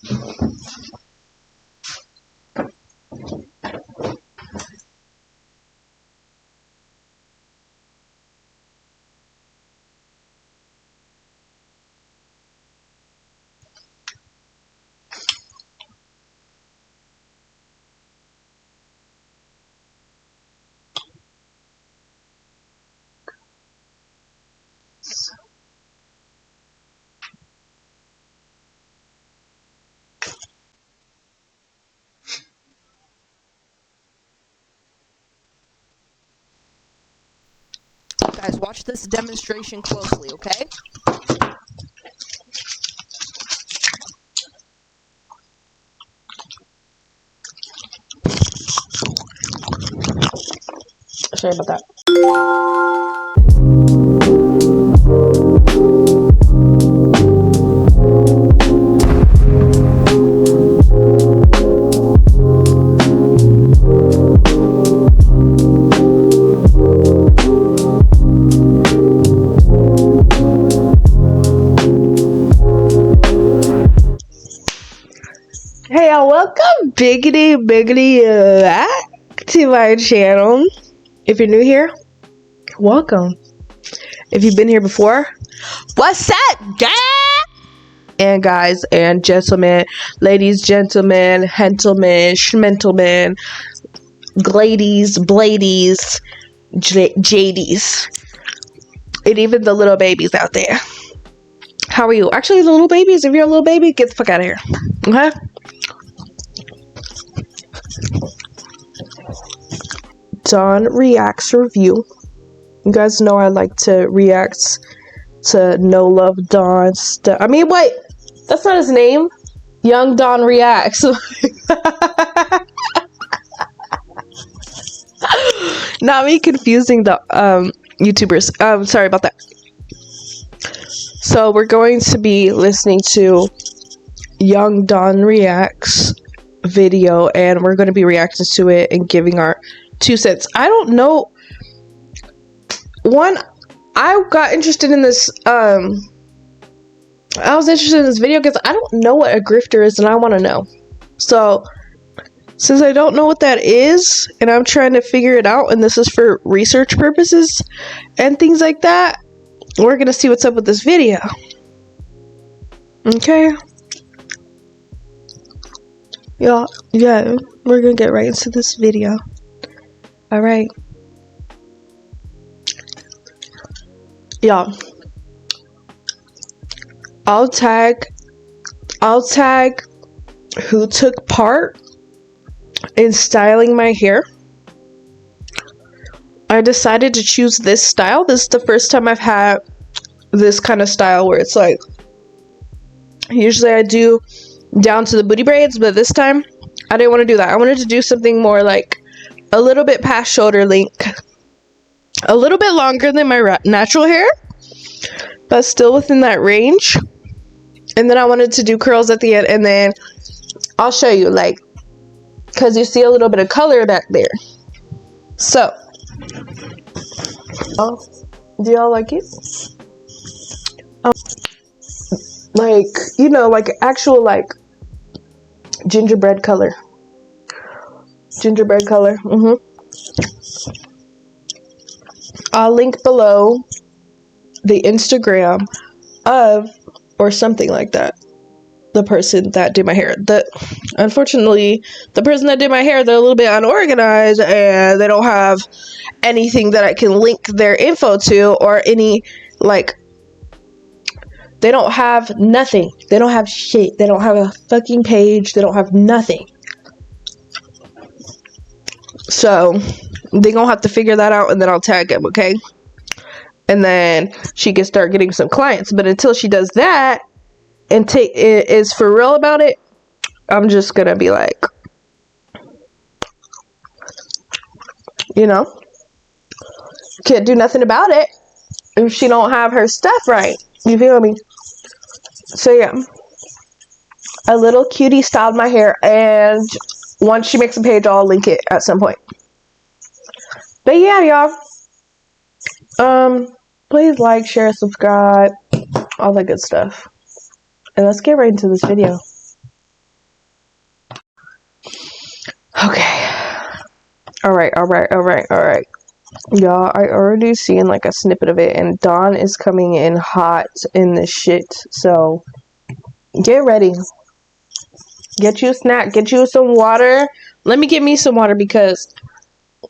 Guys, watch this demonstration closely, okay? Sorry about that. Hey y'all, welcome biggity back to my channel. If you're new here, welcome. If you've been here before, what's up, guys? And guys and gentlemen, ladies, gentlemen, gentlemen, schmentlemen, gladies, bladies, jadies, and even the little babies out there. How are you? Actually, the little babies, if you're a little baby, get the fuck out of here. Okay? Don Reacts review. You guys know I like to react to No Love Don stuff. I mean, wait, that's not his name. YoungDonReacts. Not me confusing the YouTubers. Sorry about that. So we're going to be listening to YoungDonReacts video, and we're going to be reacting to it and giving our 2 cents. I don't know. One, I got interested in this. I was interested in this video because I don't know what a grifter is, and I want to know. So, since I don't know what that is, and I'm trying to figure it out, and this is for research purposes and things like that, we're gonna see what's up with this video. Okay. Yeah, we're gonna get right into this video. Alright. Y'all. I'll tag who took part in styling my hair. I decided to choose this style. This is the first time I've had this kind of style where it's like, usually I do down to the booty braids, but this time I didn't want to do that. I wanted to do something more like a little bit past shoulder length, a little bit longer than my natural hair, but still within that range. And then I wanted to do curls at the end, and then I'll show you, like, because you see a little bit of color back there. So, do y'all like it? Like, you know, like actual, like, gingerbread color. Gingerbread color. I'll link below the Instagram of, or something like that, the person that did my hair. Unfortunately, the person that did my hair, they're a little bit unorganized, and they don't have anything that I can link their info to, or any, like, they don't have nothing. They don't have shit. They don't have a fucking page. They don't have nothing. So, they gonna have to figure that out, and then I'll tag him, okay? And then she can start getting some clients. But until she does that, and is for real about it, I'm just gonna be like, you know, can't do nothing about it if she don't have her stuff right. You feel me? So yeah, a little cutie styled my hair, and once she makes a page, I'll link it at some point. But yeah, y'all, please like, share, subscribe, all that good stuff. And let's get right into this video. Okay. Alright. Y'all, I already seen like a snippet of it, and Dawn is coming in hot in this shit. So get ready. Get you a snack. Get you some water. Let me get me some water because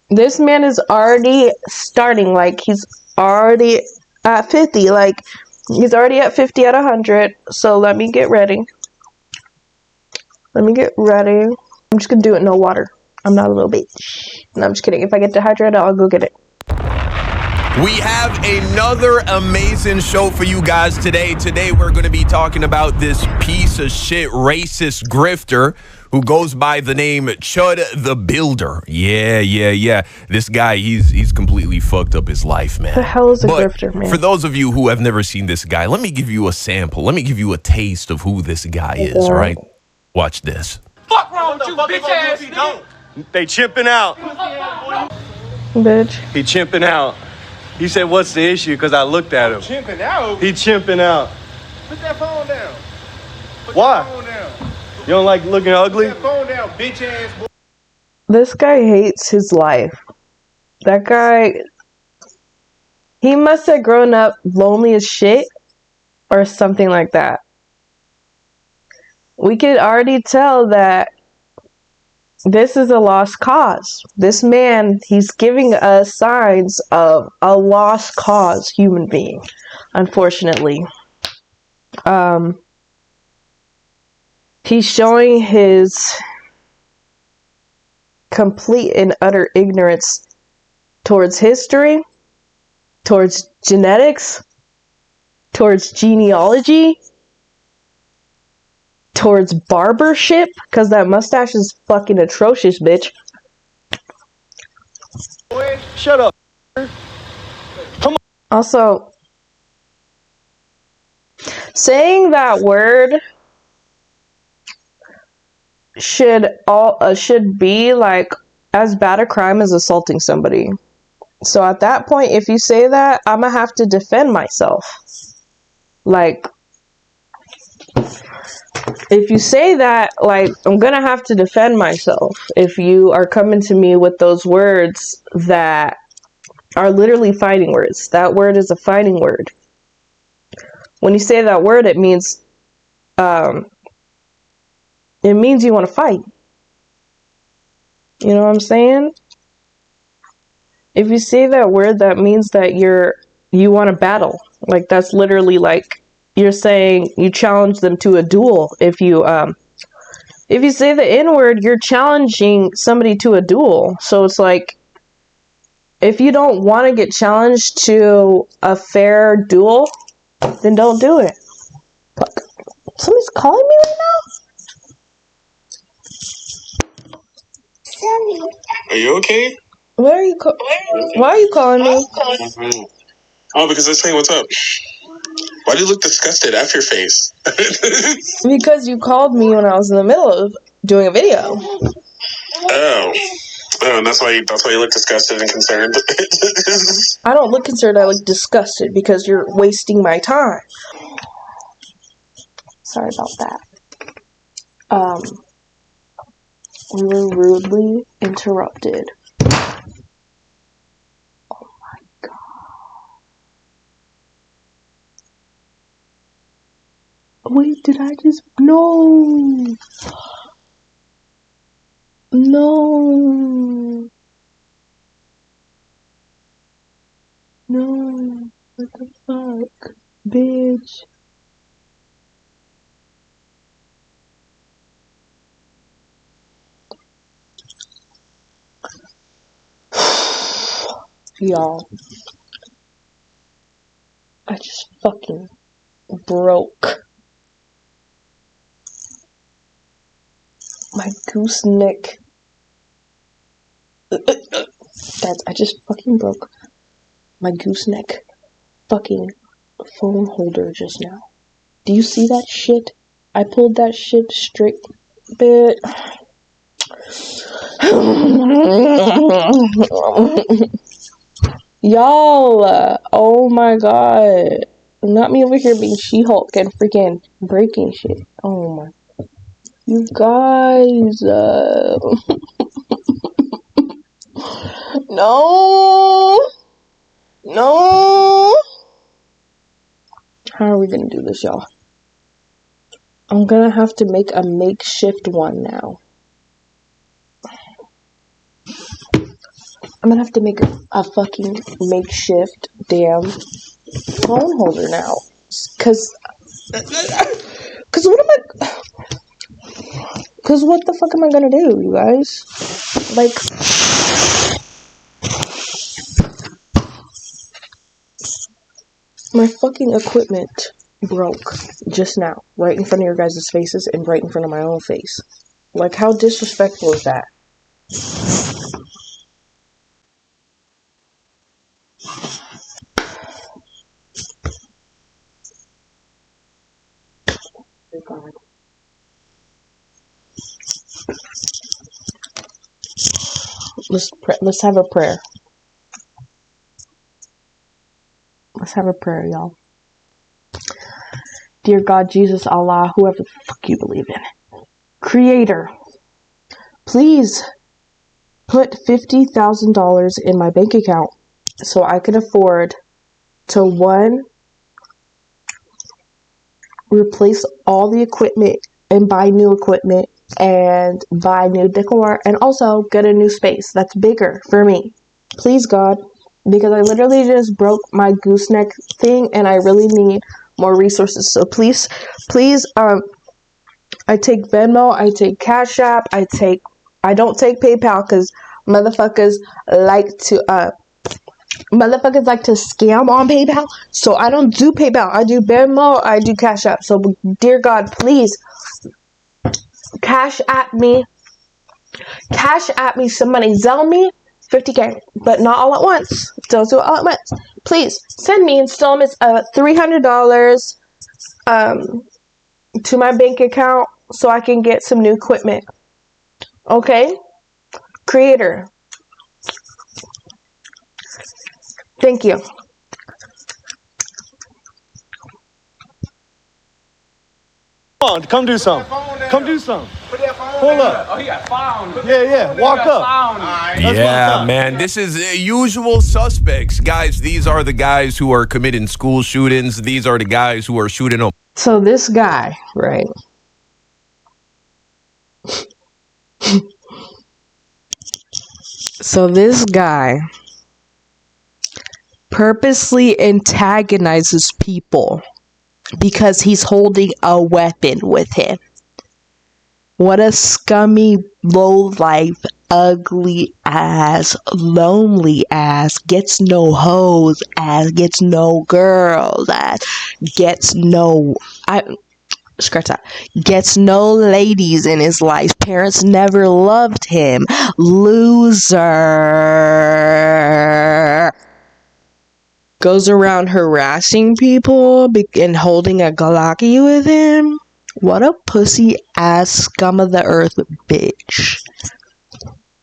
this man is already starting. Like, he's already at 50. Like, he's already at 50 at 100. So let me get ready. I'm just gonna do it no water. I'm not a little bitch. No, I'm just kidding. If I get dehydrated, I'll go get it. We have another amazing show for you guys today. Today, we're going to be talking about this piece of shit racist grifter who goes by the name Chud the Builder. Yeah. This guy, he's completely fucked up his life, man. The hell is a grifter, man? For those of you who have never seen this guy, let me give you a sample. Let me give you a taste of who this guy is, right? Watch this. Fuck wrong with you, bitch ass nigga. They chimping out. Bitch. He chimping out. He said, what's the issue? Because I looked at him. Chimping out? He chimping out. Put that phone down. Why? Phone down. You don't like looking ugly? Put that phone down, bitch ass boy. This guy hates his life. That guy, he must have grown up lonely as shit or something like that. We could already tell that this is a lost cause. This man, he's giving us signs of a lost cause human being, unfortunately. He's showing his complete and utter ignorance towards history, towards genetics, towards genealogy, towards barbership, because that mustache is fucking atrocious, bitch. Boy, shut up. Come on. Also, saying that word should be like as bad a crime as assaulting somebody. So at that point, if you say that, I'm gonna have to defend myself. Like, if you say that, like, I'm gonna have to defend myself if you are coming to me with those words that are literally fighting words. That word is a fighting word. When you say that word, it means you want to fight. You know what I'm saying? If you say that word, that means that you want to battle. Like, that's literally like you're saying you challenge them to a duel. If you say the N-word, you're challenging somebody to a duel. So it's like, if you don't want to get challenged to a fair duel, then don't do it. Fuck. Somebody's calling me right now? Are you okay? Why are you calling me? Oh, because I was saying what's up. Why do you look disgusted? F your face. Because you called me when I was in the middle of doing a video. Oh, and that's why you look disgusted and concerned. I don't look concerned, I look disgusted because you're wasting my time. Sorry about that. We were rudely interrupted. Oh my god. Wait, did I just... No! No! No! What the fuck? Bitch. Y'all. I just fucking broke my gooseneck. I just fucking broke my gooseneck fucking phone holder just now. Do you see that shit? I pulled that shit straight, bit. Y'all, oh my god. Not me over here being She-Hulk and freaking breaking shit. Oh my. You guys, No. No. How are we gonna do this, y'all? I'm gonna have to make a makeshift one now. I'm gonna have to make a fucking makeshift damn phone holder now. Cause what am I... Cause what the fuck am I gonna do, you guys? Like... My fucking equipment broke just now, right in front of your guys' faces and right in front of my own face. Like, how disrespectful is that? God. Let's have a prayer. Let's have a prayer, y'all. Dear God, Jesus, Allah, whoever the fuck you believe in. Creator, please put $50,000 in my bank account so I can afford to, one, replace all the equipment and buy new equipment and buy new decor and also get a new space that's bigger for me. Please, God, because I literally just broke my gooseneck thing and I really need more resources. So please, I take Venmo, I take Cash App, I don't take PayPal because motherfuckers like to scam on PayPal. So I don't do PayPal. I do Venmo, I do Cash App. So dear God, please Cash App me some money. Zell me $50K, but not all at once. Don't do it all at once. Please send me installments of $300 to my bank account so I can get some new equipment. Okay? Creator. Thank you. Come on, come do something. Come do something. Put that phone Pull down. up. Oh, he got found. Yeah. Walk up. Alright. Yeah, man, this is usual suspects. Guys, these are the guys who are committing school shootings. These are the guys who are shooting up. So this guy, right? So this guy purposely antagonizes people because he's holding a weapon with him. What a scummy, low-life, ugly ass, lonely ass, gets no hoes ass, gets no girls ass, gets no ladies in his life. Parents never loved him. Loser. Goes around harassing people and holding a Glocky with him. What a pussy ass scum of the earth bitch.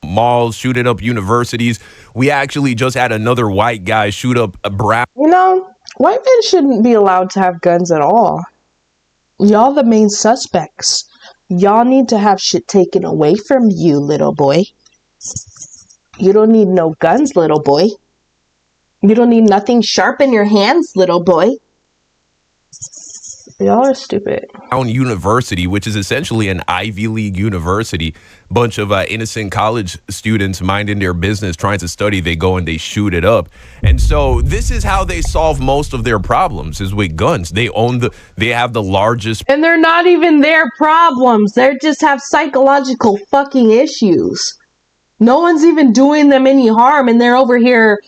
Malls, shooting up universities. We actually just had another white guy shoot up a brown. You know, white men shouldn't be allowed to have guns at all. Y'all the main suspects. Y'all need to have shit taken away from you, little boy. You don't need no guns, little boy. You don't need nothing sharp in your hands, little boy. Y'all are stupid. University, which is essentially an Ivy League university. Bunch of innocent college students minding their business, trying to study. They go and they shoot it up. And so this is how they solve most of their problems, is with guns. They have the largest. And they're not even their problems. They just have psychological fucking issues. No one's even doing them any harm, and they're over here.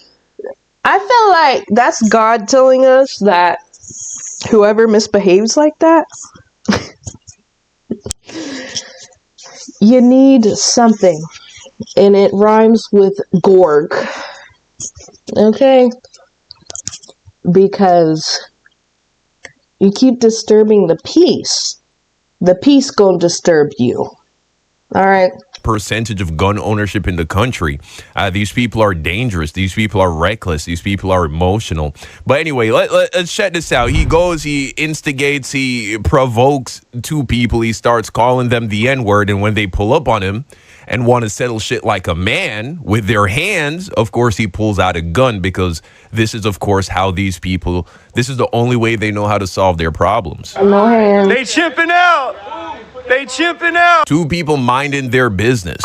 I feel like that's God telling us that whoever misbehaves like that, you need something. And it rhymes with Gorg. Okay? Because you keep disturbing the peace. The peace gonna disturb you. Alright? highest percentage of gun ownership in the country. These people are dangerous. These people are reckless. These people are emotional. But anyway, let's check this out. He goes, he instigates, he provokes two people. He starts calling them the N-word. And when they pull up on him and want to settle shit like a man with their hands, of course, he pulls out a gun, because this is, of course, how these people, this is the only way they know how to solve their problems. No hands. They chipping out. They chipping out. Two people minding their business.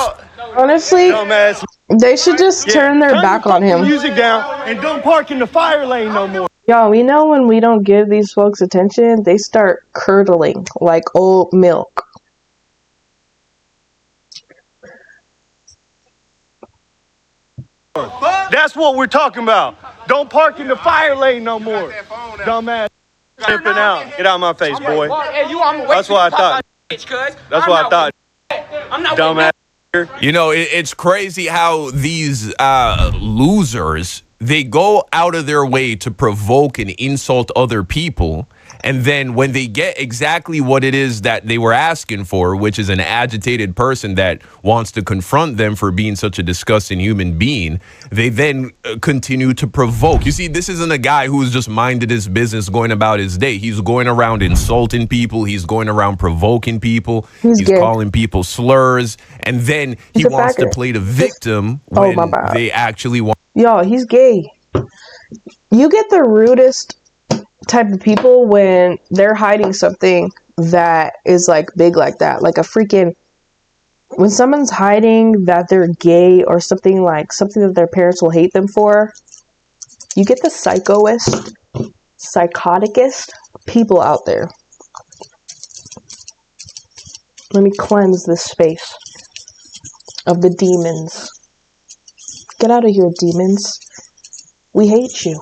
Honestly, Dumbass. they should just turn their back on him. Music down and don't park in the fire lane no more. Y'all, we know when we don't give these folks attention, they start curdling like old milk. That's what we're talking about. Don't park in the fire lane no more. Dumbass. Chipping out. Get out of my face, boy. That's what I thought. That's what I thought. Dumbass. You know, it's crazy how these losers, they go out of their way to provoke and insult other people. And then when they get exactly what it is that they were asking for, which is an agitated person that wants to confront them for being such a disgusting human being, they then continue to provoke. You see, this isn't a guy who's just minded his business going about his day. He's going around insulting people. He's going around provoking people. He's calling people slurs. And then he wants to play the victim when they actually want. Y'all, he's gay. You get the rudest type of people when they're hiding something that is like big like that, like a freaking, when someone's hiding that they're gay or something, like something that their parents will hate them for, you get the psychoticest people out there. Let me cleanse this space of the demons. Get out of here, demons. We hate you.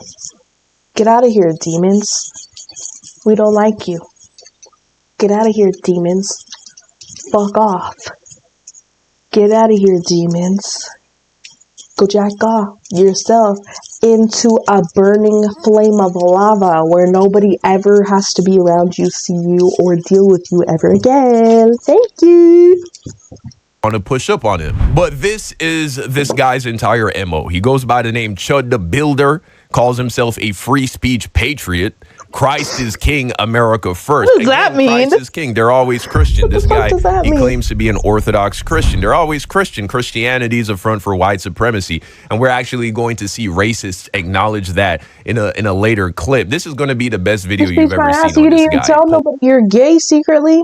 Get out of here, demons. We don't like you. Get out of here, demons. Fuck off. Get out of here, demons. Go jack off yourself into a burning flame of lava where nobody ever has to be around you, see you, or deal with you ever again. Thank you. Want to push up on him. But this is this guy's entire MO. He goes by the name Chud the Builder, calls himself a free speech patriot. Christ is king, America first. What does that mean? Christ is king. They're always Christian. This guy, he claims to be an Orthodox Christian. They're always Christian. Christianity is a front for white supremacy. And we're actually going to see racists acknowledge that in a later clip. This is going to be the best video you've ever seen You on this didn't guy. tell nobody you're gay secretly?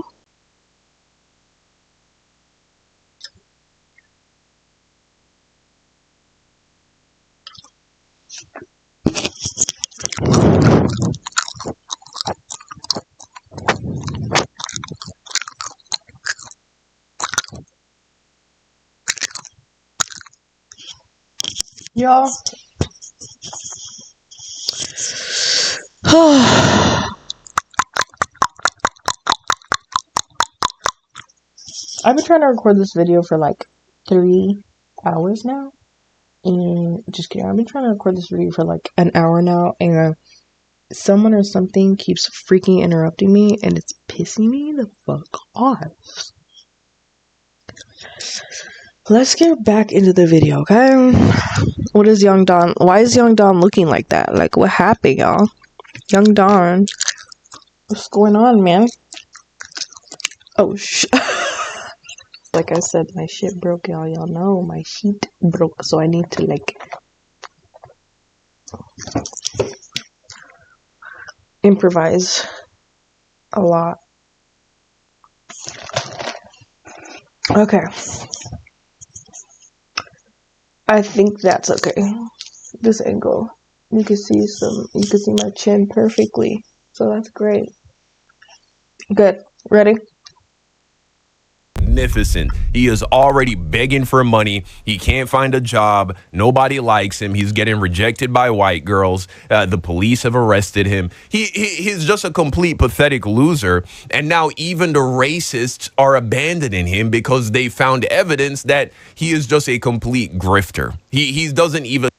Y'all. I've been trying to record this video for like 3 hours now. And just kidding, I've been trying to record this video for like an hour now, and someone or something keeps freaking interrupting me, and it's pissing me the fuck off. Let's get back into the video, okay? What is Young Don? Why is Young Don looking like that? Like, what happened, y'all? Young Don, what's going on, man? Oh, like I said, my shit broke, y'all. Y'all know my sheet broke, so I need to, like, improvise a lot. Okay. I think that's okay. This angle, you can see my chin perfectly, so that's great. Good. Ready? Magnificent. He is already begging for money. He can't find a job. Nobody likes him. He's getting rejected by white girls. The police have arrested him. He's just a complete pathetic loser. And now even the racists are abandoning him because they found evidence that he is just a complete grifter. He doesn't even.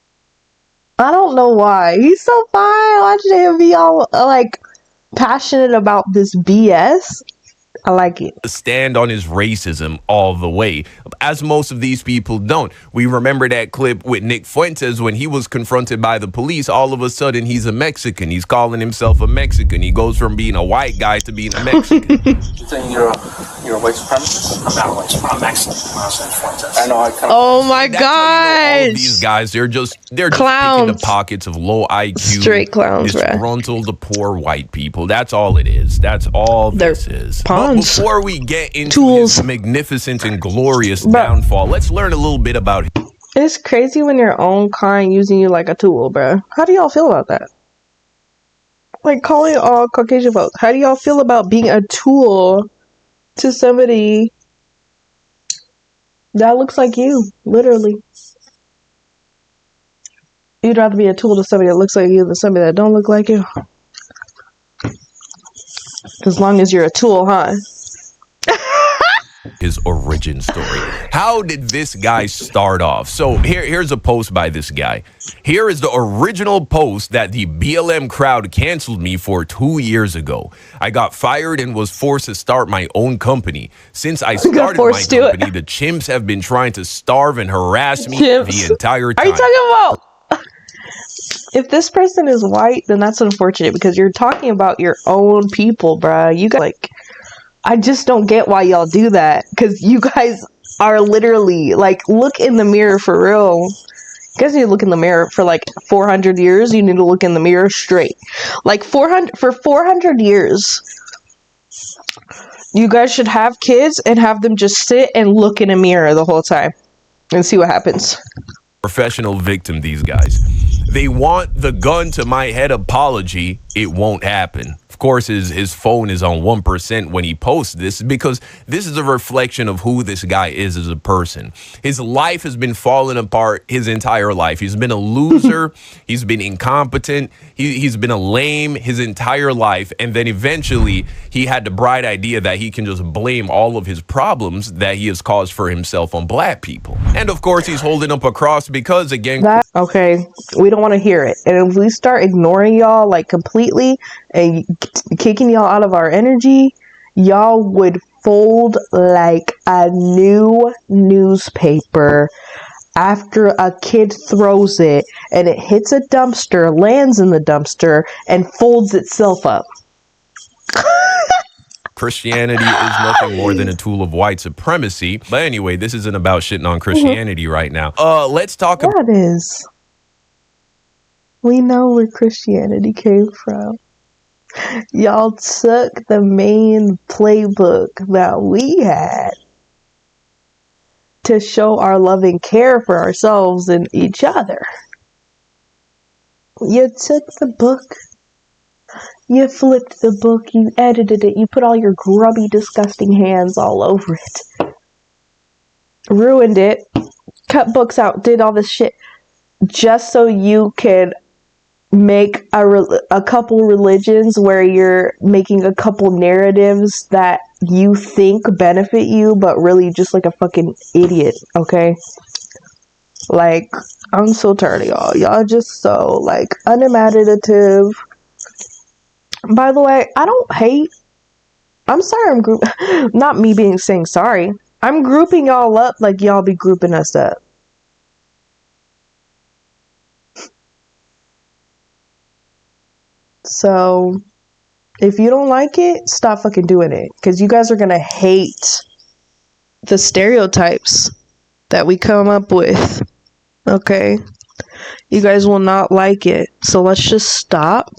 I don't know why. He's so fine. Watching him be all like passionate about this BS. I like it. stand on his racism all the way, as most of these people don't. We remember that clip with Nick Fuentes when he was confronted by the police. All of a sudden, he's a Mexican. He's calling himself a Mexican. He goes from being a white guy to being a Mexican. You saying you're a white supremacist? I'm not a white supremacist. I'm Mexican. I'm saying Fuentes. I know. Oh my That's how you know all of gosh. these guys, they're just picking Clowns. the pockets of low IQ, Straight clowns, bruh. disgruntled, poor white people. That's all it is. That's all this is. Pawns. But before we get into Tools. his magnificent and glorious downfall, let's learn a little bit about him. It's crazy when your own kind using you like a tool, bruh. How do y'all feel about that? Like calling all Caucasian folks. How do y'all feel about being a tool to somebody that looks like you? Literally. You'd rather be a tool to somebody that looks like you than somebody that don't look like you. As long as you're a tool, huh? His origin story. How did this guy start off? So here's a post by this guy. Here is the original post that the BLM crowd canceled me for 2 years ago. I got fired and was forced to start my own company. Since I started my company, the chimps have been trying to starve and harass me the entire time. Are you talking about? If this person is white, then that's unfortunate because you're talking about your own people, bruh. You guys, like, I just don't get why y'all do that. Because you guys are literally, like, look in the mirror for real. You guys need to look in the mirror for, like, 400 years. You need to look in the mirror straight. Like, for 400 years, you guys should have kids and have them just sit and look in a mirror the whole time. And see what happens. Professional victim, these guys. They want the gun to my head apology. It won't happen. Of course, his phone is on 1% when he posts this because this is a reflection of who this guy is as a person. His life has been falling apart his entire life. He's been a loser. He's been incompetent. He's been a lame his entire life. And then eventually he had the bright idea that he can just blame all of his problems that he has caused for himself on black people. And of course, he's holding up a cross because, again, okay, we don't want to hear it. And if we start ignoring y'all like completely and kicking y'all out of our energy, y'all would fold like a new newspaper after a kid throws it and it hits a dumpster, lands in the dumpster, and folds itself up. Christianity is nothing more than a tool of white supremacy. But anyway, this isn't about shitting on Christianity right now. Let's talk about... That is. We know where Christianity came from. Y'all took the main playbook that we had to show our love and care for ourselves and each other. You took the book, you flipped the book, you edited it, you put all your grubby, disgusting hands all over it, ruined it, cut books out, did all this shit, just so you could make a couple religions where you're making a couple narratives that you think benefit you, but really just like a fucking idiot, okay? Like, I'm so tired of y'all. Y'all just so, like, unimaginative. By the way, I don't hate. I'm sorry not me being saying sorry. I'm grouping y'all up like y'all be grouping us up. So, if you don't like it, stop fucking doing it. Because you guys are going to hate the stereotypes that we come up with. Okay? You guys will not like it. So, let's just stop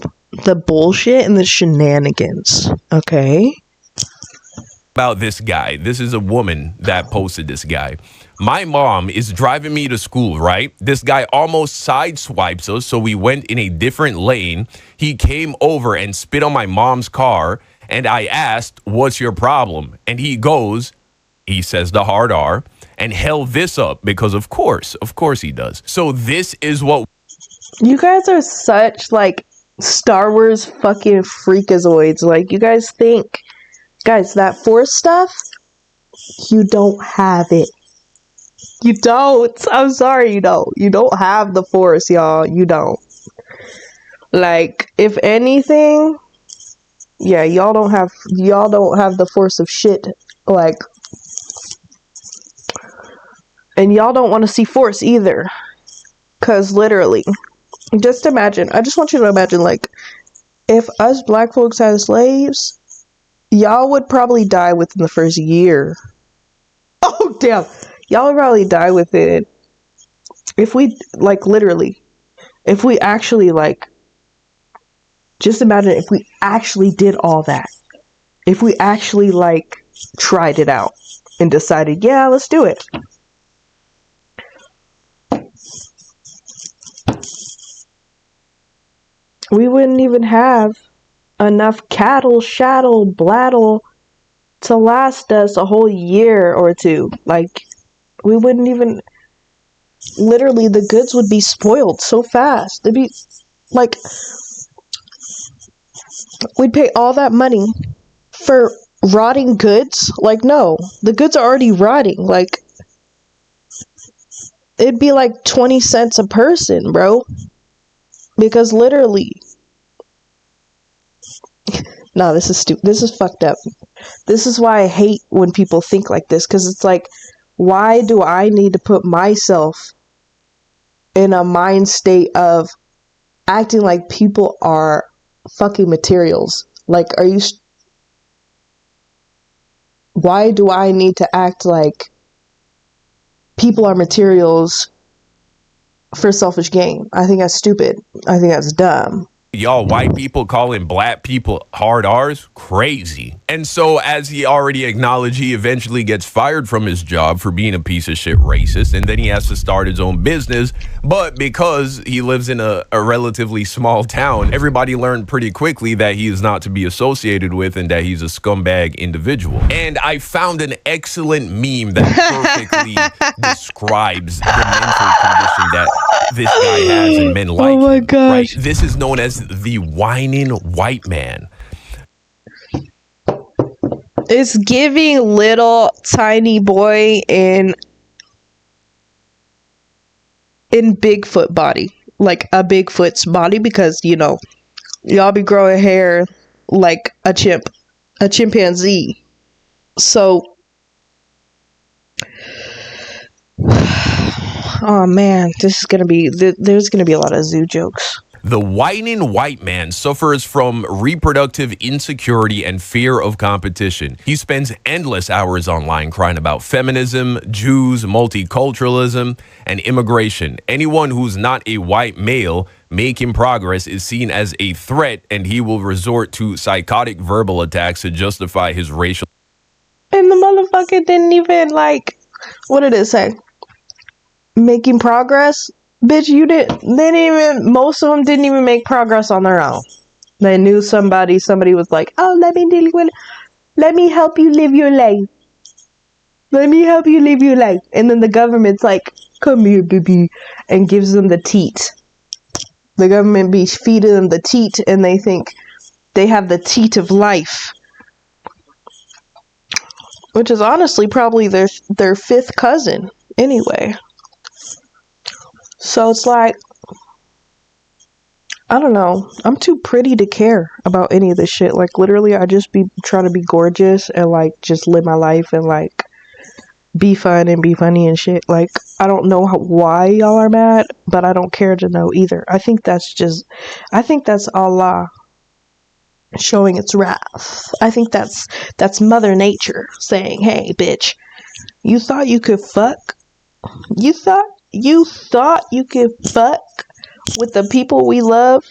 the bullshit and the shenanigans. Okay? About this guy. This is a woman that posted this guy. My mom is driving me to school, right? This guy almost sideswipes us, so we went in a different lane. He came over and spit on my mom's car, and I asked, "What's your problem?" And he says the hard R, and held this up because of course he does. So this is what... You guys are such, like, Star Wars fucking freakazoids. Like, you guys think... Guys, that Force stuff, you don't have it. You don't. I'm sorry, you don't. You don't have the Force, y'all. You don't. Like, if anything, Yeah, y'all don't have the force of shit, like, and y'all don't want to see force either. Cause literally, just imagine. I just want you to imagine, like, if us black folks had slaves, y'all would probably die within the first year. Oh damn, y'all would probably die within. If we, like, literally, if we actually, like, just imagine if we actually did all that. If we actually, like, tried it out and decided, yeah, let's do it. We wouldn't even have enough cattle, shaddle, blattle to last us a whole year or two. Like, we wouldn't even, literally, the goods would be spoiled so fast. They'd be, like, we'd pay all that money for rotting goods. Like, no, the goods are already rotting. Like, it'd be like 20 cents a person, bro. Because literally, no, this is stupid. This is fucked up. This is why I hate when people think like this. Because it's like, why do I need to put myself in a mind state of acting like people are fucking materials? Like, why do I need to act like people are materials for selfish gain? I think that's stupid. I think that's dumb. Y'all white people calling black people hard R's, crazy. And so, as he already acknowledged, he eventually gets fired from his job for being a piece of shit racist, and then he has to start his own business. But because he lives in a relatively small town, everybody learned pretty quickly that he is not to be associated with and that he's a scumbag individual. And I found an excellent meme that perfectly describes the mental condition that this guy has and men like him. Oh my gosh. Right? This is known as the whining white man. It's giving little tiny boy in Bigfoot body. Like a Bigfoot's body, because, you know, y'all be growing hair like a chimpanzee. So, oh man, there's gonna be a lot of zoo jokes. The whining white man suffers from reproductive insecurity and fear of competition. He spends endless hours online crying about feminism, Jews, multiculturalism, and immigration. Anyone who's not a white male making progress is seen as a threat, and he will resort to psychotic verbal attacks to justify his racial. And the motherfucker didn't even, like, what did it say? Making progress? Bitch, most of them didn't even make progress on their own. They knew somebody was like, oh, let me help you live your life. Let me help you live your life. And then the government's like, come here, baby, and gives them the teat. The government be feeding them the teat, and they think they have the teat of life. Which is honestly probably their fifth cousin, anyway. So it's like, I don't know. I'm too pretty to care about any of this shit. Like, literally, I just be trying to be gorgeous and, like, just live my life and, like, be fun and be funny and shit. Like, I don't know why y'all are mad, but I don't care to know either. I think that's Allah showing its wrath. I think that's Mother Nature saying, hey, bitch, you thought you could fuck? You thought you could fuck with the people we love,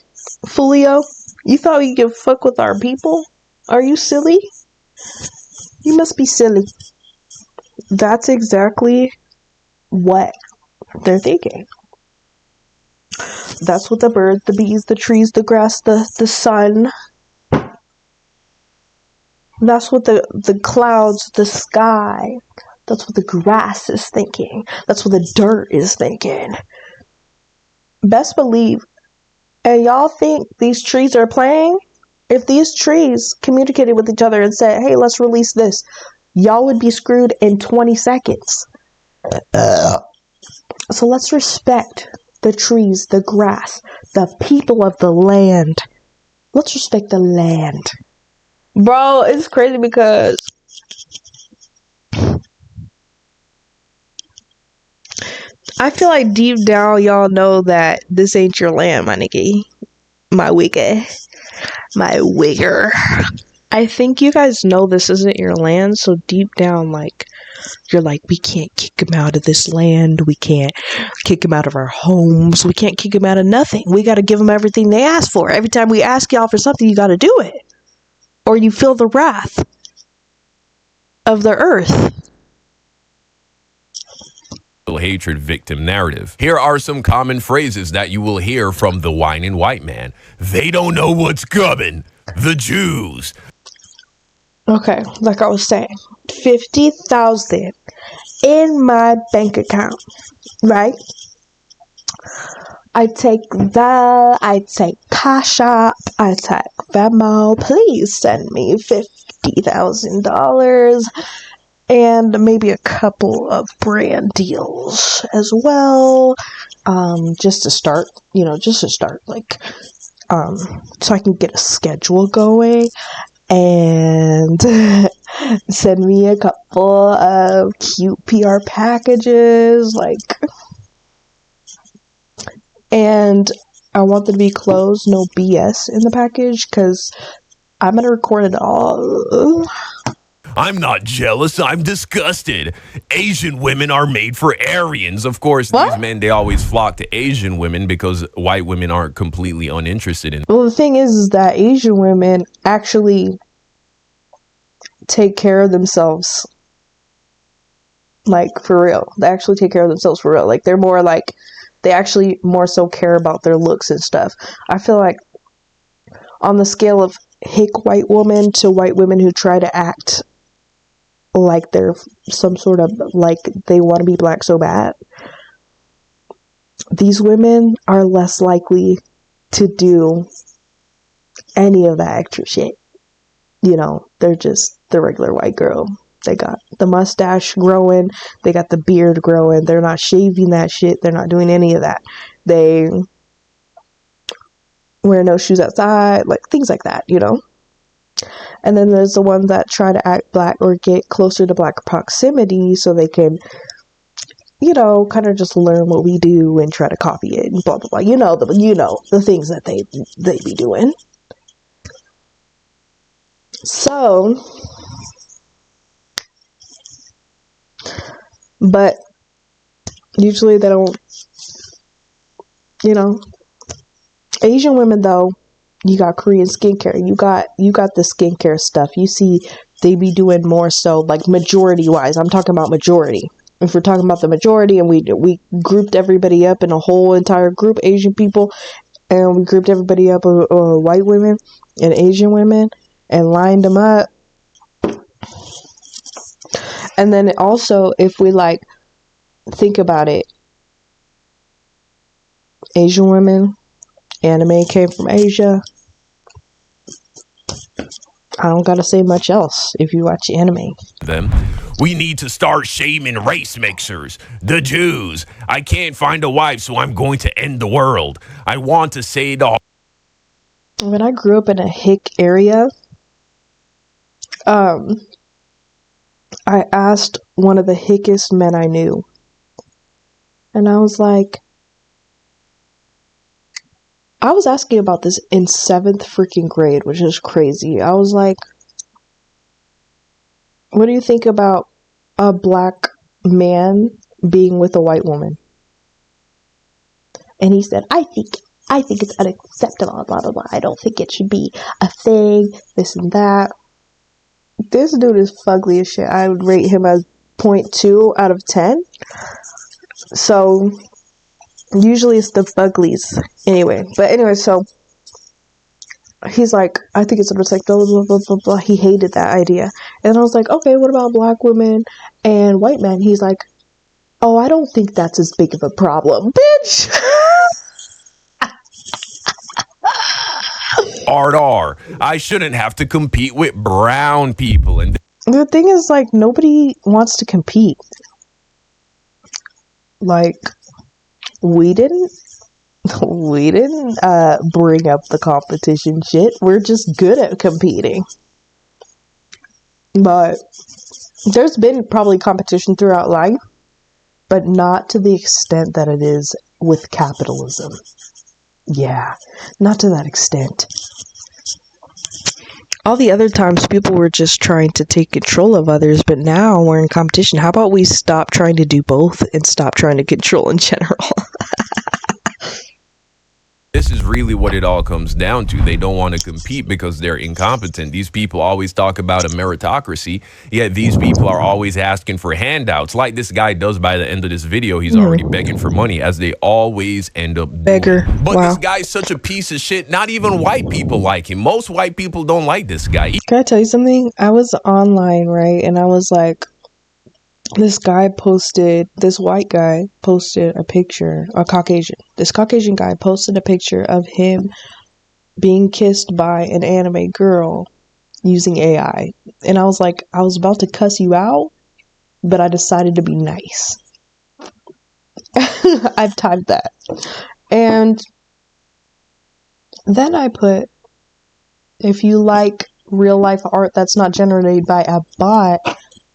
Fulio? You thought you could fuck with our people? Are you silly? You must be silly. That's exactly what they're thinking. That's what the birds, the bees, the trees, the grass, the sun. That's what the clouds, the sky. That's what the grass is thinking. That's what the dirt is thinking. Best believe. And y'all think these trees are playing? If these trees communicated with each other and said, hey, let's release this, y'all would be screwed in 20 seconds. So let's respect the trees, the grass, the people of the land. Let's respect the land. Bro, it's crazy because I feel like deep down y'all know that this ain't your land, my nigga. My wigger. My wigger. I think you guys know this isn't your land, so deep down, like, you're like, we can't kick him out of this land. We can't kick him out of our homes. We can't kick him out of nothing. We got to give them everything they ask for. Every time we ask y'all for something, you got to do it. Or you feel the wrath of the earth. Hatred victim narrative. Here are some common phrases that you will hear from the whining white man. They don't know what's coming. The Jews. Okay, like I was saying, 50,000 in my bank account, right? I take Cash App, I take Venmo. Please send me $50,000 and maybe a couple of brand deals as well. Just to start, like, so I can get a schedule going and send me a couple of cute PR packages, like. And I want them to be closed, no BS in the package, because I'm going to record it all. I'm not jealous. I'm disgusted. Asian women are made for Aryans. Of course, these men, they always flock to Asian women because white women aren't completely uninterested in. Well, the thing is that Asian women actually take care of themselves. Like, for real. They actually take care of themselves for real. Like, they're more like, they actually more so care about their looks and stuff. I feel like on the scale of hick white women to white women who try to act like they're some sort of, like they want to be black so bad, these women are less likely to do any of that extra shit. You know, they're just the regular white girl. They got the mustache growing. They got the beard growing. They're not shaving that shit. They're not doing any of that. They wear no shoes outside, like things like that, you know? And then there's the ones that try to act black or get closer to black proximity so they can, you know, kind of just learn what we do and try to copy it and blah, blah, blah. You know, the things that they be doing. So, but usually they don't, you know. Asian women, though, you got Korean skincare. You got the skincare stuff. You see, they be doing more so, like, majority-wise. I'm talking about majority. If we're talking about the majority, and we grouped everybody up in a whole entire group, Asian people, and we grouped everybody up, white women and Asian women, and lined them up. And then also, if we, like, think about it, Asian women, anime came from Asia. I don't gotta say much else if you watch anime. Them. We need to start shaming race mixers. The Jews. I can't find a wife, so I'm going to end the world. I want to say it all. When I grew up in a hick area, I asked one of the hickest men I knew. And I was like, I was asking about this in 7th freaking grade, which is crazy. I was like, what do you think about a black man being with a white woman? And he said, I think it's unacceptable, blah, blah, blah. I don't think it should be a thing, this and that. This dude is fugly as shit. I would rate him as 0.2 out of 10. So, usually it's the fuglies. Anyway, so he's like, I think it's unacceptable, blah, blah, blah, blah. He hated that idea. And I was like, okay, what about black women and white men? He's like, oh, I don't think that's as big of a problem, bitch. R. I shouldn't have to compete with brown people. And the thing is, like, nobody wants to compete. Like, we didn't bring up the competition shit. We're just good at competing. But there's been probably competition throughout life, but not to the extent that it is with capitalism. Yeah, not to that extent. All the other times people were just trying to take control of others, but now we're in competition. How about we stop trying to do both and stop trying to control in general? This is really what it all comes down to. They don't want to compete because they're incompetent. These people always talk about a meritocracy, yet these people are always asking for handouts. Like this guy does by the end of this video. He's already begging for money, as they always end up doing. Beggar. But Wow. this guy's such a piece of shit. Not even white people like him. Most white people don't like this guy. Can I tell you something? I was online, right? And I was like, this white guy posted a picture, this Caucasian guy posted a picture of him being kissed by an anime girl using AI. And I was like, I was about to cuss you out, but I decided to be nice. I've typed that. And then I put, if you like real life art that's not generated by a bot,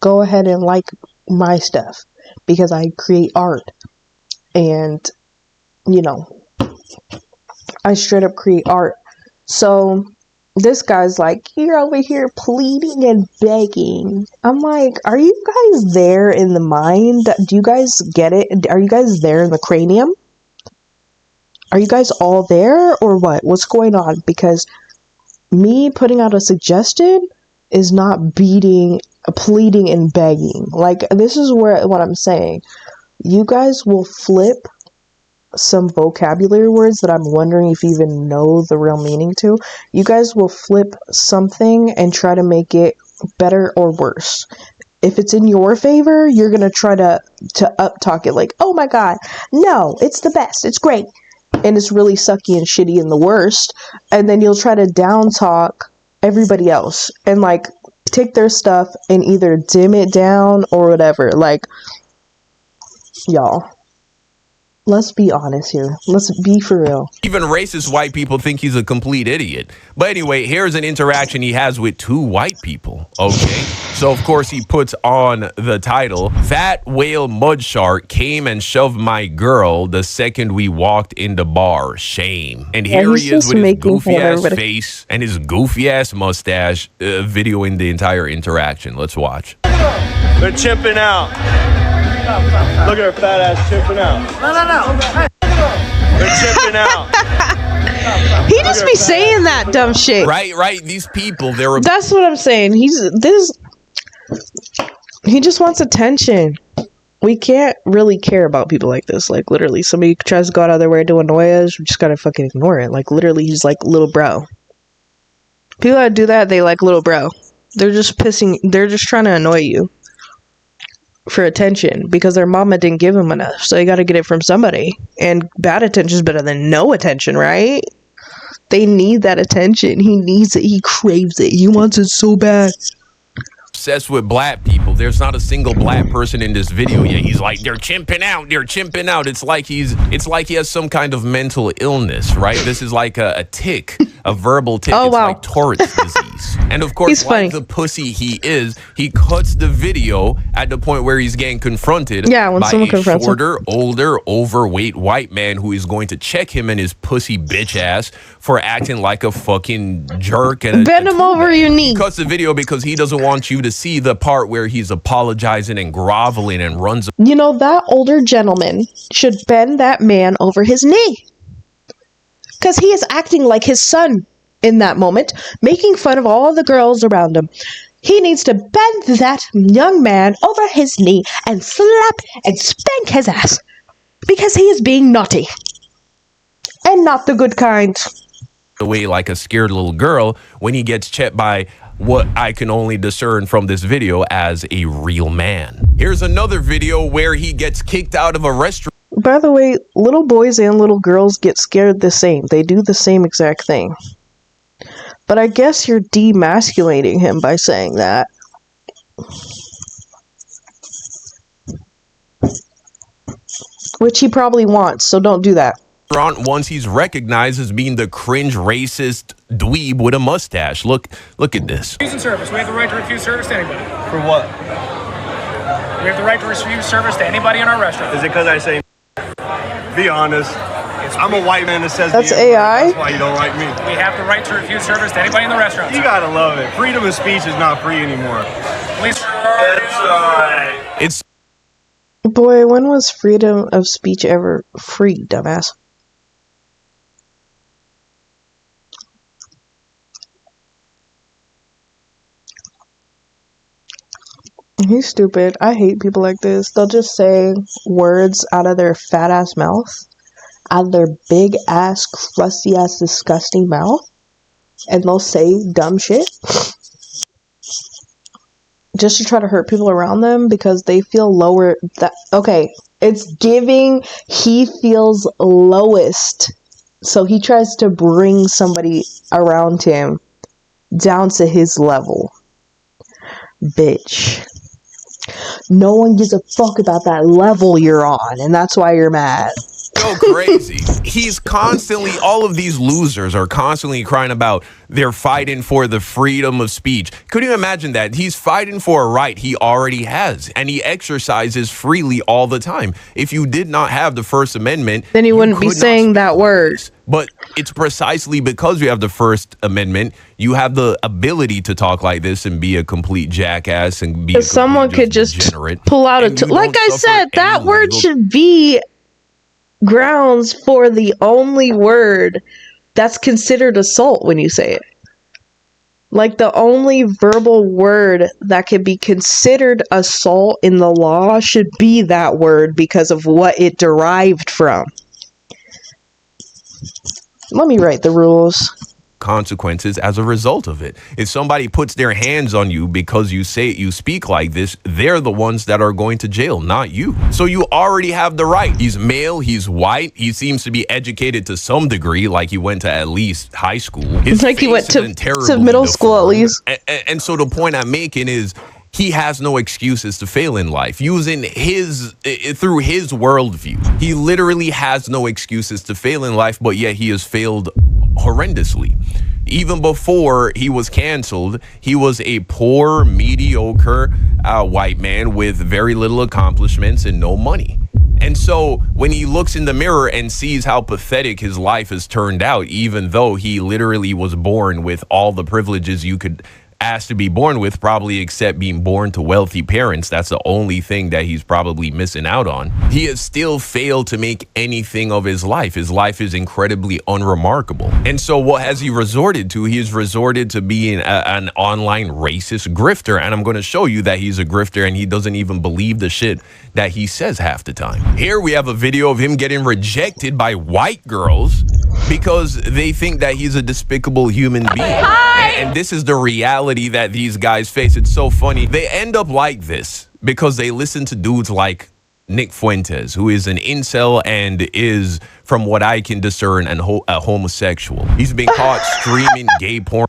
go ahead and like my stuff, because I create art, and you know, I straight up create art. So this guy's like, you're over here pleading and begging. I'm like, are you guys there in the mind? Do you guys get it? Are you guys there in the cranium? Are you guys all there, or what? What's going on? Because me putting out a suggestion is not pleading and begging. Like, this is what I'm saying. You guys will flip some vocabulary words that I'm wondering if you even know the real meaning to. You guys will flip something and try to make it better or worse. If it's in your favor, you're gonna try to up talk it like, oh my god, no, it's the best, it's great, and it's really sucky and shitty and the worst. And then you'll try to down talk everybody else and like take their stuff and either dim it down or whatever. Like, y'all, let's be honest here. Let's be for real. Even racist white people think he's a complete idiot. But anyway, here's an interaction he has with two white people. Okay, so of course he puts on the title, "Fat whale mud shark came and shoved my girl the second we walked in the bar. Shame." And here he is with his goofy ass face and his goofy ass mustache, videoing the entire interaction. Let's watch. They're chimping out. Look at her fat ass chimping out. No. They're chimping out. He just be saying that dumb shit. Right. These people, they're... That's what I'm saying. He just wants attention. We can't really care about people like this. Like, literally, somebody tries to go out of their way to annoy us, we just gotta fucking ignore it. Like, literally, he's like, little bro. People that do that, they like little bro. They're just trying to annoy you for attention because their mama didn't give them enough, so they got to get it from somebody. And bad attention is better than no attention, right? They need that attention. He needs it. He craves it. He wants it so bad. Obsessed with black people. There's not a single black person in this video yet. He's like, they're chimping out. It's like he has some kind of mental illness, right? This is like a tick, a verbal tick. Oh, it's wow. like Tourette's disease. And of course, like the pussy he is, he cuts the video at the point where he's getting confronted when by someone a confronts shorter, older, overweight white man who is going to check him and his pussy bitch ass for acting like a fucking jerk. And bend him over your knee. He cuts the video because he doesn't want you to see the part where he's apologizing and groveling and runs. You know, that older gentleman should bend that man over his knee, because he is acting like his son in that moment, making fun of all the girls around him. He needs to bend that young man over his knee and slap and spank his ass, because he is being naughty and not the good kind. Away like a scared little girl when he gets checked by what I can only discern from this video as a real man. Here's another video where he gets kicked out of a restaurant. By the way, little boys and little girls get scared the same. They do the same exact thing. But I guess you're demasculating him by saying that. Which he probably wants, so don't do that. Once he's recognized as being the cringe racist dweeb with a mustache. Look at this. Refusing service. We have the right to refuse service to anybody. For what? We have the right to refuse service to anybody in our restaurant. Is it because I say? Be honest. I'm a white man that says That's the N-word. AI? That's why you don't like me. We have the right to refuse service to anybody in the restaurant. You gotta love it. Freedom of speech is not free anymore. Please. It's Boy, when was freedom of speech ever free, dumbass? He's stupid. I hate people like this. They'll just say words out of their fat ass mouth, out of their big ass, crusty ass, disgusting mouth, and they'll say dumb shit just to try to hurt people around them because they feel lower. Okay, it's giving he feels lowest, so he tries to bring somebody around him down to his level. Bitch. No one gives a fuck about that level you're on, and that's why you're mad. so crazy. He's constantly, all of these losers are constantly crying about they're fighting for the freedom of speech. Could you imagine that? He's fighting for a right he already has, and he exercises freely all the time. If you did not have the First Amendment, then he wouldn't you be could not saying speak that like word. this. But it's precisely because you have the First Amendment, you have the ability to talk like this and be a complete jackass and be a someone could just degenerate, pull out and you like don't I suffer said, that any word legal should be grounds for the only word that's considered assault when you say it. Like the only verbal word that could be considered assault in the law should be that word because of what it derived from. Let me write the rules. consequences as a result of it. If somebody puts their hands on you because you speak like this, they're the ones that are going to jail, not you. So you already have the right. He's male, he's white, he seems to be educated to some degree, like he went to at least high school. His like he went face to isn't terribly middle school at deformed. least. And so the point I'm making is he has no excuses to fail in life. Using through his worldview, he literally has no excuses to fail in life, but yet he has failed horrendously. Even before he was canceled, he was a poor, mediocre white man with very little accomplishments and no money. And so when he looks in the mirror and sees how pathetic his life has turned out, even though he literally was born with all the privileges you could ask to be born with, probably except being born to wealthy parents, that's the only thing that he's probably missing out on. He has still failed to make anything of his life. His life is incredibly unremarkable. And so what has he resorted to? He has resorted to being an online racist grifter. And I'm going to show you that he's a grifter and he doesn't even believe the shit that he says half the time. Here we have a video of him getting rejected by white girls because they think that he's a despicable human being. And this is the reality that these guys face. It's so funny. They end up like this because they listen to dudes like Nick Fuentes, who is an incel and is, from what I can discern, a homosexual. He's been caught streaming gay porn.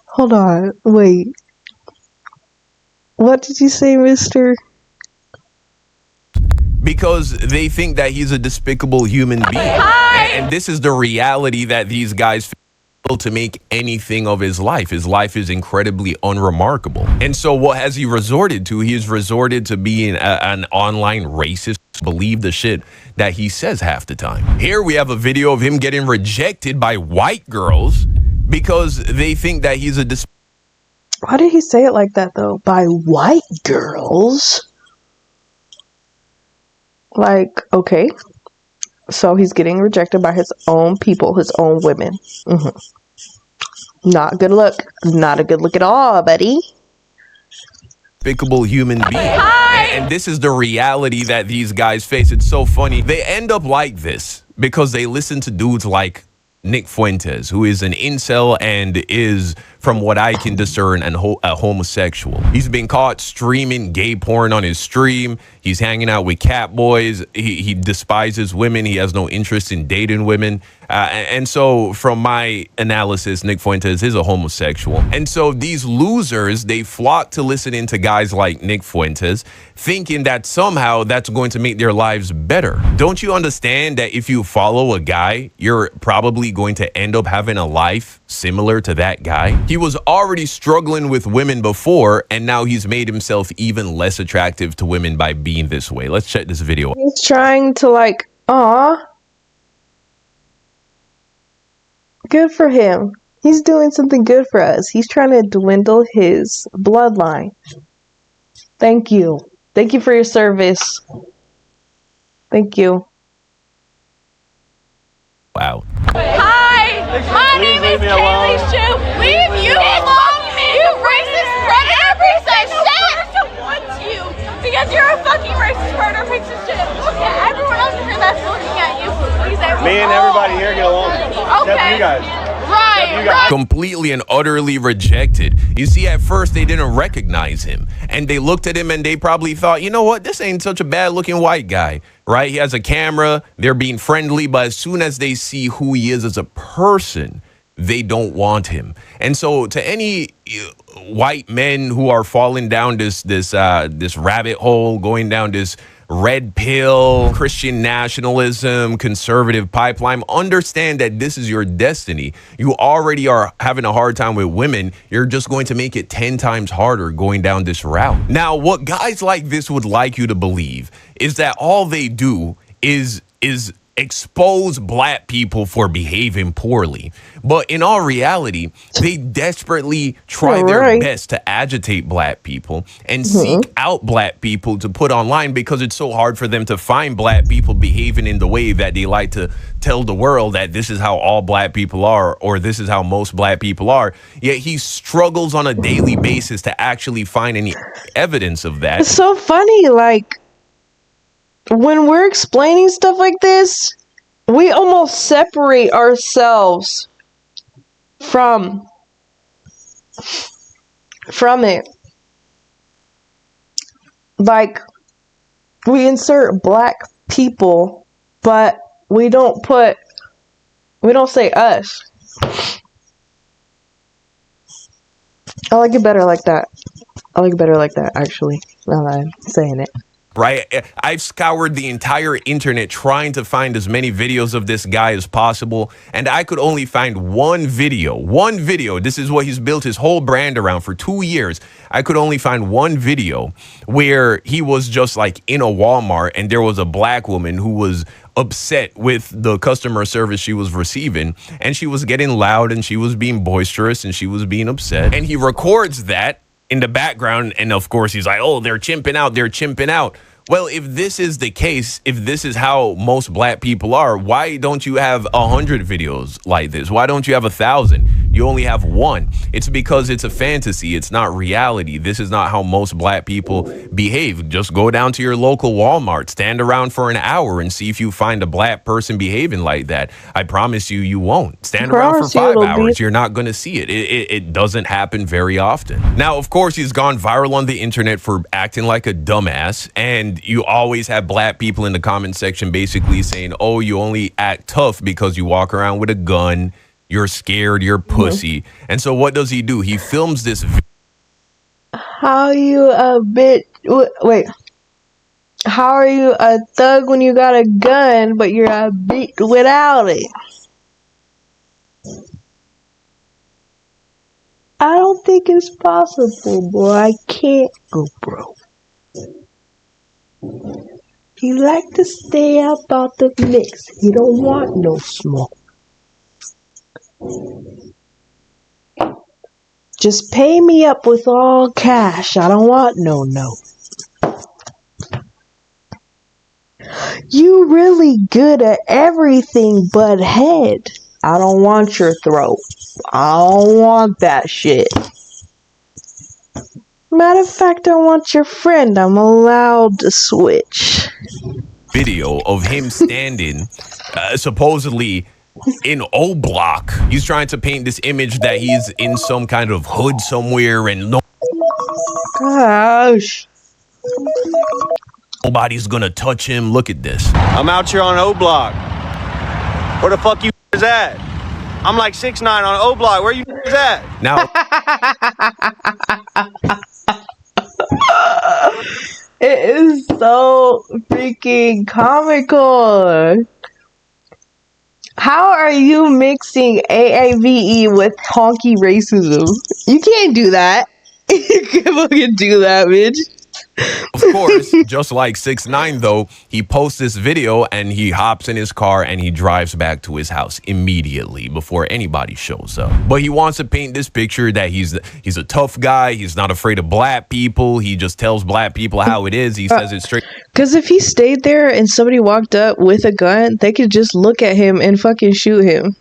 Hold on, wait. What did you say, mister? Because they think that he's a despicable human being. And this is the reality that these guys fail to make anything of his life. His life is incredibly unremarkable. And so what has he resorted to? He has resorted to being an online racist, believe the shit that he says half the time. Here we have a video of him getting rejected by white girls because they think that he's a Why did he say it like that, though? By white girls? Like, okay. So he's getting rejected by his own people, his own women. Not a good look. Not a good look at all, buddy. despicable human being. And this is the reality that these guys face. It's so funny. They end up like this because they listen to dudes like Nick Fuentes, who is an incel and is, from what I can discern, a homosexual. He's been caught streaming gay porn on his stream. He's hanging out with cat boys. He despises women. He has no interest in dating women. And so from my analysis, Nick Fuentes is a homosexual. And so these losers, they flock to listening to guys like Nick Fuentes, thinking that somehow that's going to make their lives better. Don't you understand that if you follow a guy, you're probably going to end up having a life similar to that guy? He was already struggling with women before, and now he's made himself even less attractive to women by being this way. Let's check this video. He's trying to like, aw. Good for him. He's doing something good for us. He's trying to dwindle his bloodline. Thank you. Thank you for your service. Thank you. Wow. Hi, my name is Kaylee Shu. Leave you alone, you racist predator piece of shit! I want you because you're a fucking racist predator piece of shit. Look at everyone else in here that's looking at you. Please, Me and everybody here get along. Except Okay. you guys. Right. Completely and utterly rejected. You see, at first they didn't recognize him, and they looked at him and they probably thought, you know what, this ain't such a bad looking white guy, right? He has a camera, they're being friendly, but as soon as they see who he is as a person, they don't want him. And so to any white men who are falling down this rabbit hole, going down this red pill, Christian nationalism, conservative pipeline, understand that this is your destiny. You already are having a hard time with women. You're just going to make it 10 times harder going down this route. Now, what guys like this would like you to believe is that all they do is expose black people for behaving poorly. But in all reality, they desperately try their best to agitate black people and seek out black people to put online because it's so hard for them to find black people behaving in the way that they like to tell the world that this is how all black people are, or this is how most black people are. Yet he struggles on a daily basis to actually find any evidence of that. It's so funny, like, when we're explaining stuff like this, we almost separate ourselves from it. Like, we insert black people, but we don't say us. I like it better like that. Actually, now that I'm saying it. Right? I've scoured the entire internet trying to find as many videos of this guy as possible, and I could only find one video. This is what he's built his whole brand around for 2 years. I could only find one video where he was just like in a Walmart and there was a black woman who was upset with the customer service she was receiving, and she was getting loud and she was being boisterous and she was being upset, and he records that in the background, and of course he's like, oh, they're chimping out. Well, if this is the case, if this is how most black people are, why don't you have 100 videos like this? Why don't you have 1,000? You only have one. It's because it's a fantasy. It's not reality. This is not how most black people behave. Just go down to your local Walmart, stand around for an hour and see if you find a black person behaving like that. I promise you, you won't. Stand around for 5 hours. You're not going to see it. It doesn't happen very often. Now, of course, he's gone viral on the internet for acting like a dumbass, and you always have black people in the comment section basically saying, oh, you only act tough because you walk around with a gun, you're scared, you're pussy. And so what does he do? He films this. How are you a bitch? Wait. How are you a thug when you got a gun, but you're a bitch without it? I don't think it's possible, boy. I can't go broke. He like to stay out the mix. He don't want no smoke. Just pay me up with all cash. I don't want no note. You really good at everything but head. I don't want your throat. I don't want that shit. Matter of fact, I want your friend. I'm allowed to switch. Video of him standing supposedly in O Block. He's trying to paint this image that he's in some kind of hood somewhere and Gosh. nobody's gonna touch him. Look at this. I'm out here on O Block. Where the fuck you niggas at? I'm like 6'9" on O Block. Where you niggas at? Now, It is so freaking comical. How are you mixing AAVE with honky racism? You can't do that. You can't fucking do that, bitch. of course, just like 6ix9ine, though, he posts this video and he hops in his car and he drives back to his house immediately before anybody shows up. But he wants to paint this picture that he's a tough guy. He's not afraid of black people. He just tells black people how it is. He says it straight. Because if he stayed there and somebody walked up with a gun, they could just look at him and fucking shoot him.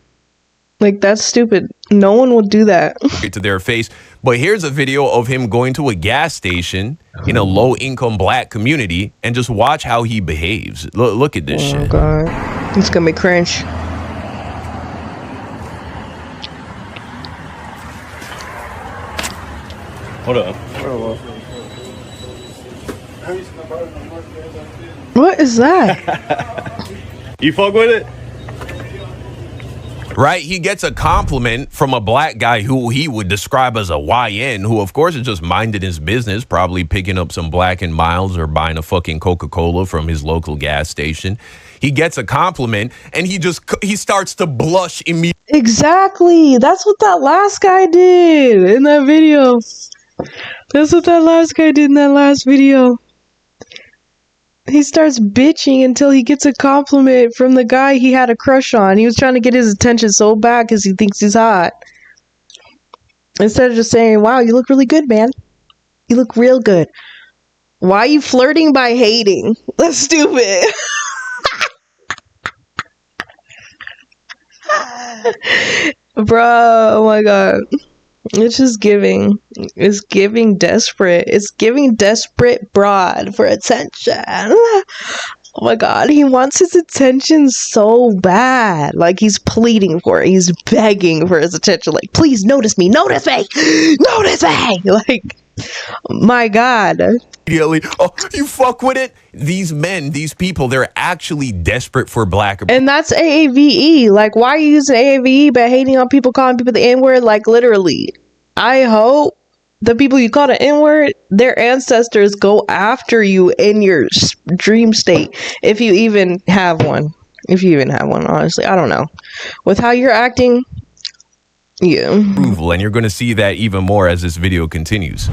Like, that's stupid. No one would do that. To their face. But here's a video of him going to a gas station in a low-income black community and just watch how he behaves. Look at this shit. Oh, God. It's gonna be cringe. Hold up. What is that? You fuck with it? Right? He gets a compliment from a black guy who he would describe as a YN, who, of course, is just minding his business, probably picking up some Black and Milds or buying a fucking Coca-Cola from his local gas station. He gets a compliment and he starts to blush immediately. Exactly. That's what that last guy did in that video. That's what that last guy did in that last video. He starts bitching until he gets a compliment from the guy he had a crush on. He was trying to get his attention so bad because he thinks he's hot. Instead of just saying, wow, you look really good, man. You look real good. Why are you flirting by hating? That's stupid. Bro, oh my God. It's just giving. It's giving desperate. It's giving desperate broad for attention. Oh my God. He wants his attention so bad. Like, he's pleading for it. He's begging for his attention. Like, please notice me. Notice me. Notice me. Like, my God. Immediately, oh, you fuck with it? These men, these people, they're actually desperate for black. And that's AAVE. Like, why are you using AAVE but hating on people calling people the N-word? Like, literally. I hope the people you call the N-word, their ancestors go after you in your dream state. If you even have one. If you even have one, honestly. I don't know. With how you're acting, yeah. And you're going to see that even more as this video continues.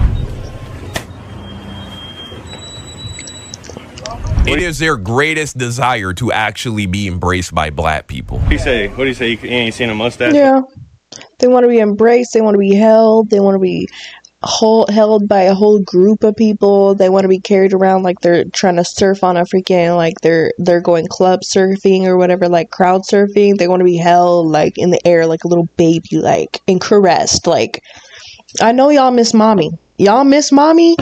It is their greatest desire to actually be embraced by black people. What do you say? What do you say? You ain't seen a mustache? Yeah. They want to be embraced. They want to be held. They want to be held by a whole group of people. They want to be carried around like they're trying to surf on a freaking, like they're going club surfing or whatever, like crowd surfing. They want to be held like in the air like a little baby, like, and caressed. Like, I know y'all miss mommy. Y'all miss mommy?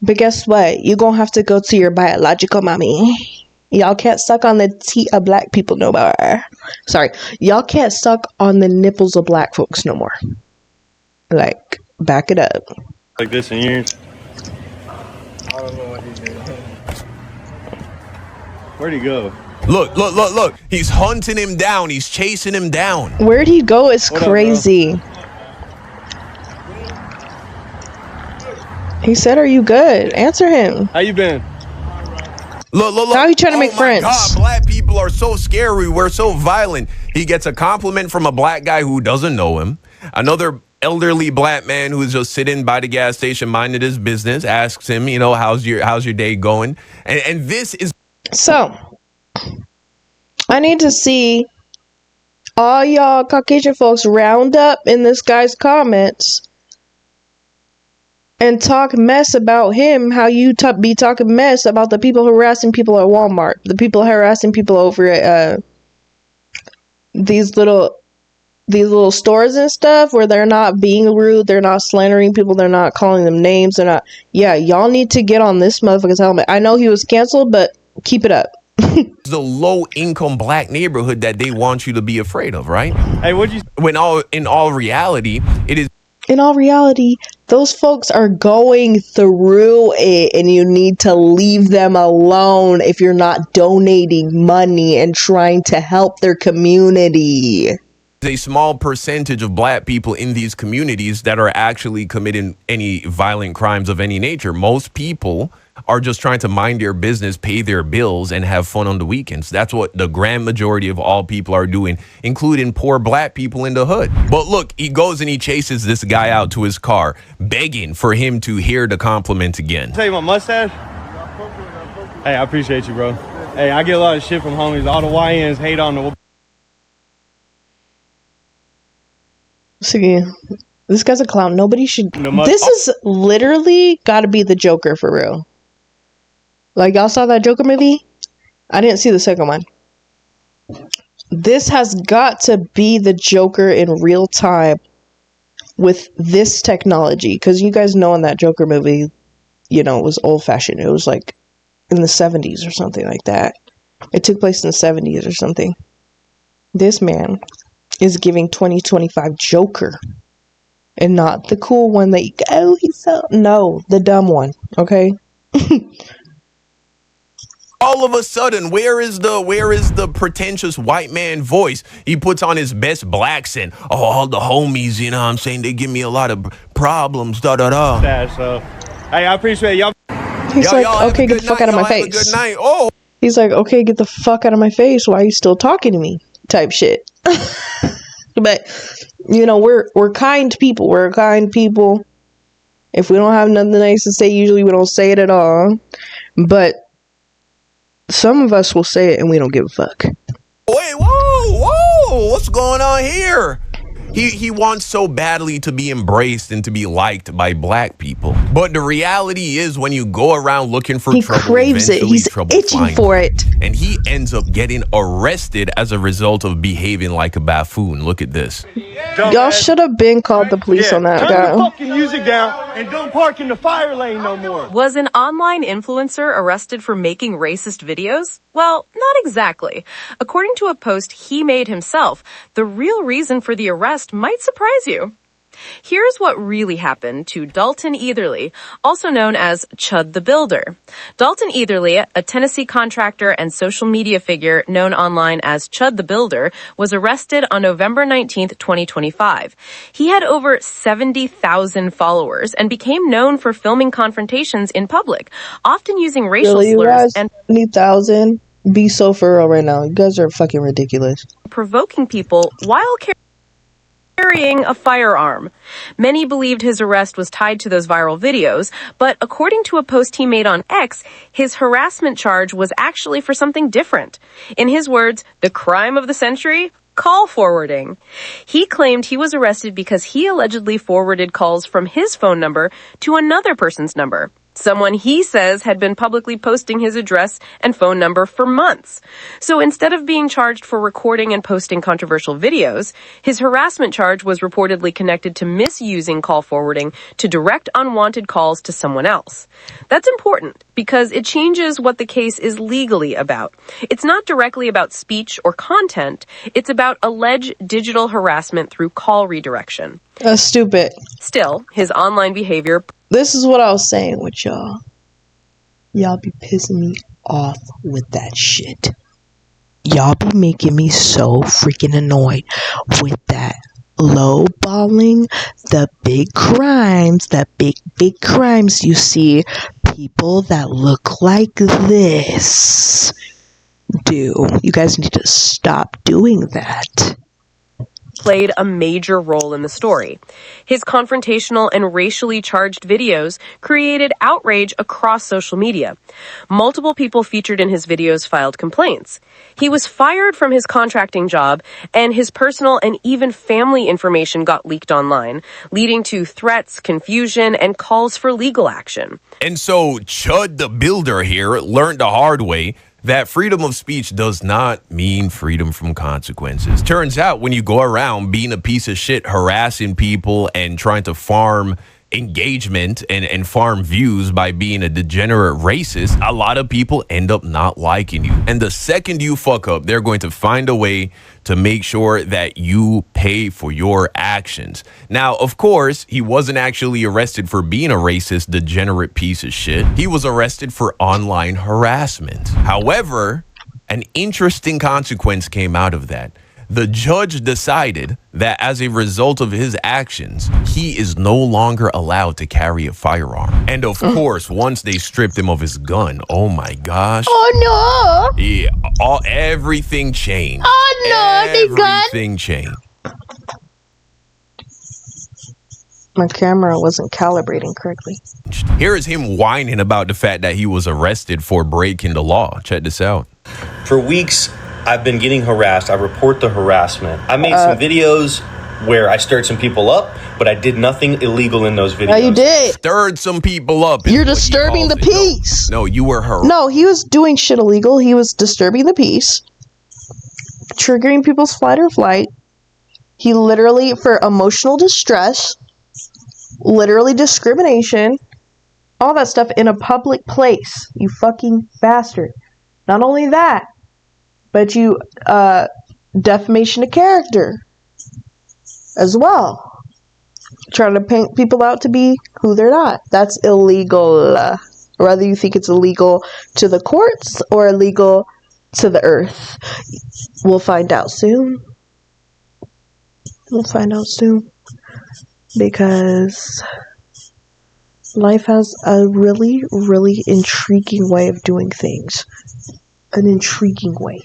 But guess what? You're going to have to go to your biological mommy. Y'all can't suck on the teat of black people no more. Sorry. Y'all can't suck on the nipples of black folks no more. Like, back it up. Like this in years? I don't know what he's doing. Where'd he go? Look. He's hunting him down. He's chasing him down. Where'd he go is crazy. He said, are you good? Answer him. How you been? Look. How are you trying to make friends? Oh my God, black people are so scary. We're so violent. He gets a compliment from a black guy who doesn't know him. Another elderly black man who's just sitting by the gas station minding his business asks him, you know, how's your day going? And this is... So, I need to see all y'all Caucasian folks round up in this guy's comments and talk mess about him, how you be talking mess about the people harassing people at Walmart, the people harassing people over at these little stores and stuff where they're not being rude, they're not slandering people, they're not calling them names, they're not... Yeah, y'all need to get on this motherfucker's helmet. I know he was canceled, but keep it up. the low-income black neighborhood that they want you to be afraid of, right? Hey, what'd you... When in all reality, it is... in all reality, those folks are going through it, and you need to leave them alone if you're not donating money and trying to help their community. A small percentage of black people in these communities that are actually committing any violent crimes of any nature. Most people are just trying to mind their business, pay their bills, and have fun on the weekends. That's what the grand majority of all people are doing, including poor black people in the hood. But look, he goes and he chases this guy out to his car, begging for him to hear the compliment again. Tell you my mustache? Hey, I appreciate you, bro. Hey, I get a lot of shit from homies. All the YNs hate on the... See, this guy's a clown. Nobody should... This is literally got to be the Joker for real. Like, y'all saw that Joker movie? I didn't see the second one. This has got to be the Joker in real time with this technology. Because you guys know in that Joker movie, you know, it was old-fashioned. It was like in the 70s or something like that. It took place in the 70s or something. This man is giving 2025 Joker, and not the cool one that you go, oh, he's so... No, the dumb one, okay? All of a sudden, where is the pretentious white man voice? He puts on his best black accent. Oh, all the homies, you know what I'm saying? They give me a lot of problems, da-da-da. So, hey, I appreciate y'all. He's like, okay, get the fuck out of my face. Good night. Oh. He's like, okay, get the fuck out of my face. Why are you still talking to me? Type shit. But, you know, we're kind people. We're kind people. If we don't have nothing nice to say, usually we don't say it at all. But some of us will say it and we don't give a fuck. Wait, whoa, what's going on here? He wants so badly to be embraced and to be liked by black people. But the reality is, when you go around looking for trouble, he craves it. He's itching for it. And he ends up getting arrested as a result of behaving like a buffoon. Look at this. Y'all should have been called the police on that guy. Turn the fucking music down and don't park in the fire lane no more. Was an online influencer arrested for making racist videos? Well, not exactly. According to a post he made himself, the real reason for the arrest might surprise you. Here's what really happened to Dalton Etherly, also known as Chud the Builder. Dalton Etherly, a Tennessee contractor and social media figure known online as Chud the Builder, was arrested on November 19th, 2025. He had over 70,000 followers and became known for filming confrontations in public, often using racial slurs and 70,000. Be so for real right now. You guys are fucking ridiculous. Provoking people while carrying a firearm. Many believed his arrest was tied to those viral videos, but according to a post he made on X, his harassment charge was actually for something different. In his words, the crime of the century? Call forwarding. He claimed he was arrested because he allegedly forwarded calls from his phone number to another person's number. Someone he says had been publicly posting his address and phone number for months. So instead of being charged for recording and posting controversial videos, his harassment charge was reportedly connected to misusing call forwarding to direct unwanted calls to someone else. That's important because it changes what the case is legally about. It's not directly about speech or content. It's about alleged digital harassment through call redirection. That's stupid. Still, his online behavior... This is what I was saying with y'all. Y'all be pissing me off with that shit. Y'all be making me so freaking annoyed with that lowballing the big crimes you see people that look like this do. You guys need to stop doing that. Played a major role in the story. His confrontational and racially charged videos created outrage across social media. Multiple people featured in his videos filed complaints. He was fired from his contracting job, and his personal and even family information got leaked online, leading to threats, confusion, and calls for legal action. And so Chud the Builder here learned the hard way that freedom of speech does not mean freedom from consequences. Turns out when you go around being a piece of shit, harassing people and trying to farm engagement and farm views by being a degenerate racist, a lot of people end up not liking you. And the second you fuck up, they're going to find a way to make sure that you pay for your actions. Now, of course, he wasn't actually arrested for being a racist, degenerate piece of shit. He was arrested for online harassment. However, an interesting consequence came out of that. The judge decided that as a result of his actions, he is no longer allowed to carry a firearm. And of course, once they stripped him of his gun, oh my gosh. Oh no! Yeah, everything changed. Oh no, the gun! Everything changed. My camera wasn't calibrating correctly. Here is him whining about the fact that he was arrested for breaking the law. Check this out. For weeks, I've been getting harassed. I report the harassment. I made some videos where I stirred some people up, but I did nothing illegal in those videos. No, you did. Stirred some people up. You're disturbing the peace. No, you were her. No, he was doing shit illegal. He was disturbing the peace, triggering people's fight or flight. He literally, for emotional distress, literally discrimination, all that stuff in a public place. You fucking bastard. Not only that, but you, defamation of character as well. Trying to paint people out to be who they're not. That's illegal. Whether you think it's illegal to the courts or illegal to the earth. We'll find out soon. We'll find out soon. Because life has a really, really intriguing way of doing things. An intriguing way.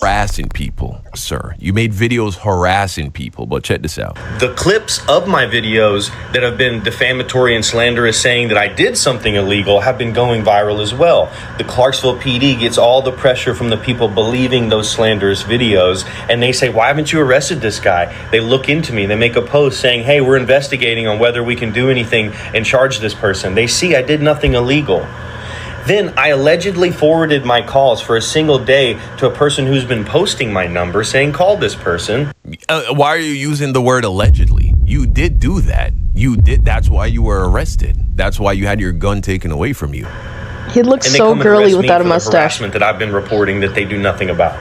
Harassing people, sir. You made videos harassing people, but check this out. The clips of my videos that have been defamatory and slanderous, saying that I did something illegal, have been going viral as well. The Clarksville PD gets all the pressure from the people believing those slanderous videos, and they say, why haven't you arrested this guy? They look into me, they make a post saying, hey, we're investigating on whether we can do anything and charge this person. They see I did nothing illegal. Then I allegedly forwarded my calls for a single day to a person who's been posting my number saying, call this person. Why are you using the word allegedly? You did do that. You did. That's why you were arrested. That's why you had your gun taken away from you. He looks so girly without a mustache. Harassment that I've been reporting that they do nothing about.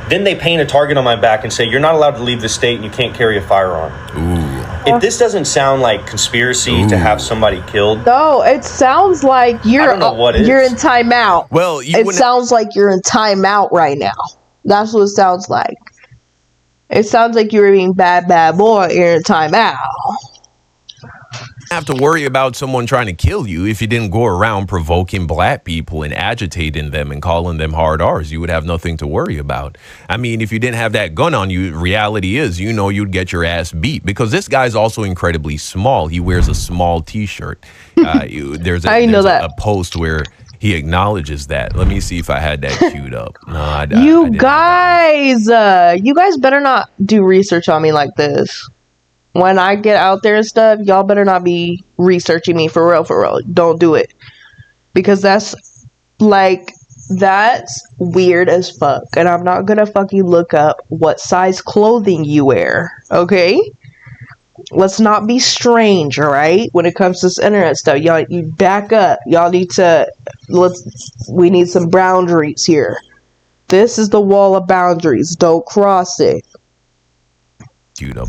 Then they paint a target on my back and say, you're not allowed to leave the state and you can't carry a firearm. Ooh. If this doesn't sound like conspiracy to have somebody killed. No, it sounds like you're in timeout. Well, it sounds like you're in timeout right now. That's what it sounds like. It sounds like you're being bad boy. You're in timeout. Have to worry about someone trying to kill you if you didn't go around provoking black people and agitating them and calling them hard R's. You would have nothing to worry about. I mean, if you didn't have that gun on you, reality is, you know, you'd get your ass beat, because this guy's also incredibly small. He wears a small t-shirt. There's a post where he acknowledges that. Let me see if I had that queued up. No, you guys better not do research on me like this. When I get out there and stuff, y'all better not be researching me for real. Don't do it. Because that's weird as fuck. And I'm not gonna fucking look up what size clothing you wear. Okay? Let's not be strange, alright? When it comes to this internet stuff. Y'all, you back up. Y'all need to, we need some boundaries here. This is the wall of boundaries. Don't cross it.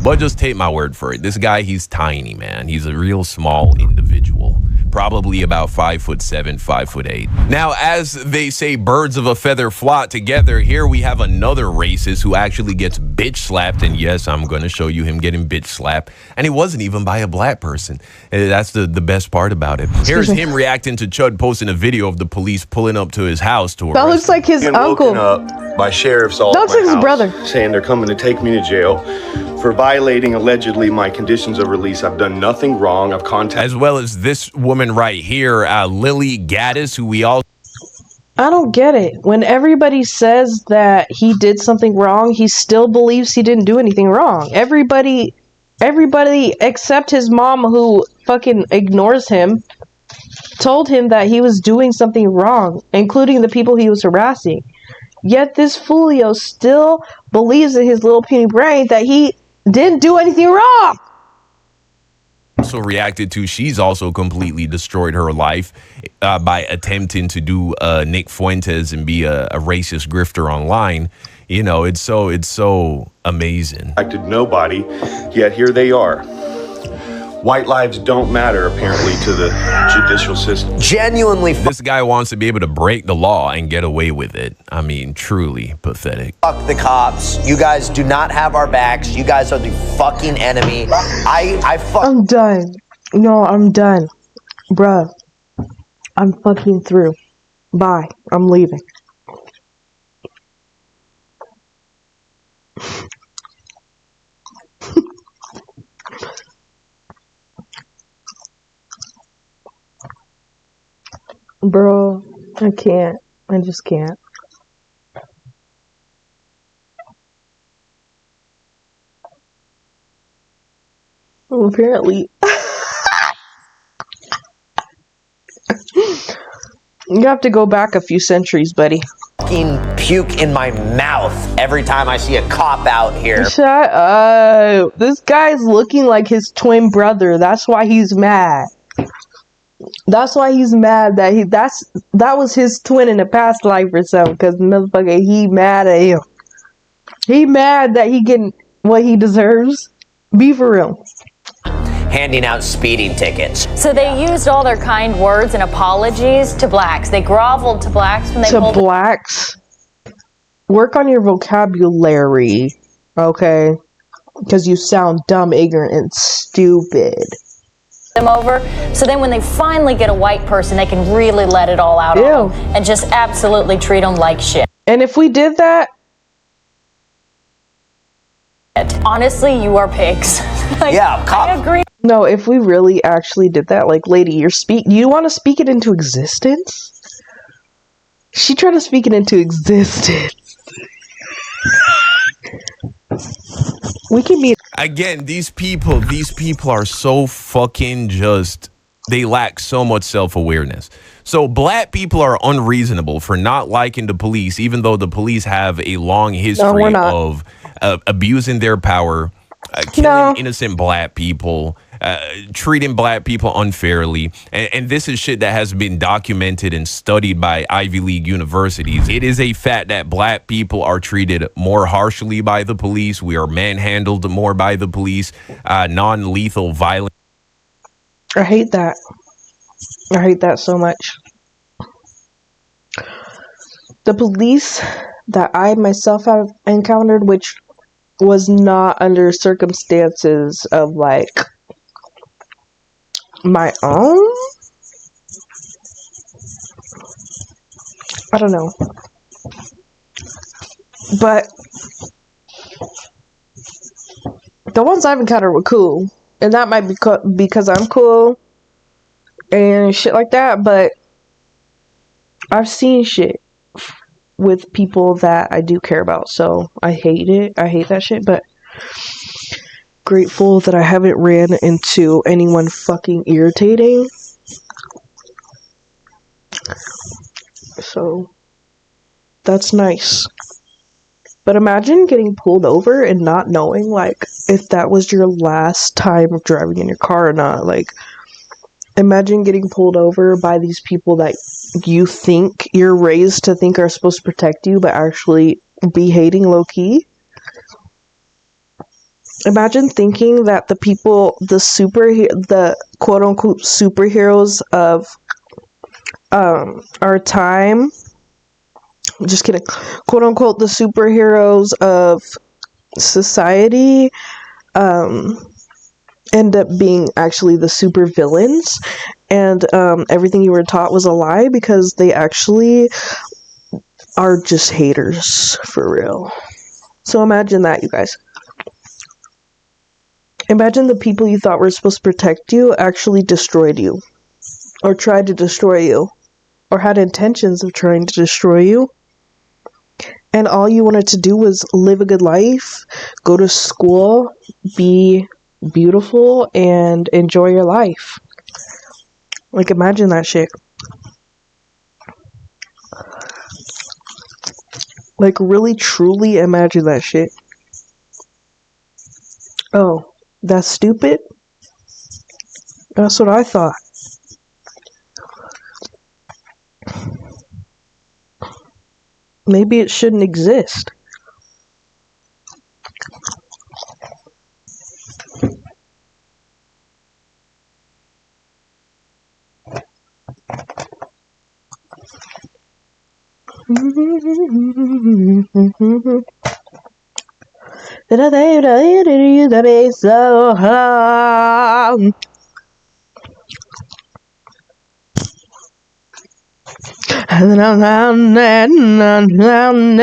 But just take my word for it. This guy, he's tiny, man. He's a real small individual. Probably about 5'7", 5'8". Now, as they say, birds of a feather flock together. Here we have another racist who actually gets bitch slapped. And yes, I'm going to show you him getting bitch slapped. And it wasn't even by a black person. That's the best part about it. Here's him reacting to Chud posting a video of the police pulling up to his house to arrest him. That looks like his uncle. Up by sheriffs all that looks like his brother. Saying they're coming to take me to jail for violating allegedly my conditions of release. I've done nothing wrong. I've contacted. As well as this woman right here, Lily Gaddis, who we all. I don't get it. When everybody says that he did something wrong, he still believes he didn't do anything wrong. Everybody except his mom, who fucking ignores him, told him that he was doing something wrong, including the people he was harassing. Yet this Fulio still believes in his little puny brain that he didn't do anything wrong. also reacted to, she's also completely destroyed her life by attempting to do Nick Fuentes and be a racist grifter online. You know, it's so amazing. Affected nobody, yet here they are. White lives don't matter, apparently, to the judicial system. Genuinely, This guy wants to be able to break the law and get away with it. I mean, truly pathetic. fuck the cops. You guys do not have our backs. You guys are the fucking enemy. I'm done. No, I'm done. Bruh. I'm fucking through. Bye. I'm leaving. Bro, I can't. I just can't. Well, apparently. You have to go back a few centuries, buddy. fucking puke in my mouth every time I see a cop out here. Shut up. This guy's looking like his twin brother. That's why he's mad. That's why he's mad that that was his twin in a past life or something. Because motherfucker, he mad at him. He mad that he getting what he deserves. Be for real. Handing out speeding tickets. So they used all their kind words and apologies to blacks. They groveled to blacks when they pulled blacks. Work on your vocabulary, okay? Because you sound dumb, ignorant, and stupid. them over. So then when they finally get a white person, they can really let it all out on them and just absolutely treat them like shit. And if we did that, honestly, you are pigs. Like, yeah, I agree. No, if we really actually did that, like, lady, you want to speak it into existence? She tried to speak it into existence. We can be again. These people are so fucking just. They lack so much self-awareness. So black people are unreasonable for not liking the police, even though the police have a long history of abusing their power, killing innocent black people, treating black people unfairly. And this is shit that has been documented and studied by Ivy League universities. It is a fact that black people are treated more harshly by the police. We are manhandled more by the police. Non-lethal violence. I hate that. I hate that so much. The police that I myself have encountered, which was not under circumstances of like my own. I don't know. But the ones I've encountered were cool. And that might be because I'm cool and shit like that, but I've seen shit with people that I do care about, so I hate it. I hate that shit, but grateful that I haven't ran into anyone fucking irritating. So, that's nice. But imagine getting pulled over and not knowing, like, if that was your last time of driving in your car or not. Like, imagine getting pulled over by these people that you think you're raised to think are supposed to protect you, but actually be hating low-key. Imagine thinking that the people, the quote-unquote superheroes of our time, just kidding, quote unquote, the superheroes of society end up being actually the super villains, and everything you were taught was a lie because they actually are just haters for real. So imagine that, you guys. Imagine the people you thought were supposed to protect you actually destroyed you, or tried to destroy you, or had intentions of trying to destroy you. And all you wanted to do was live a good life, go to school, be beautiful, and enjoy your life. Like, imagine that shit. Like, really, truly imagine that shit. Oh, that's stupid? That's what I thought. Maybe it shouldn't exist.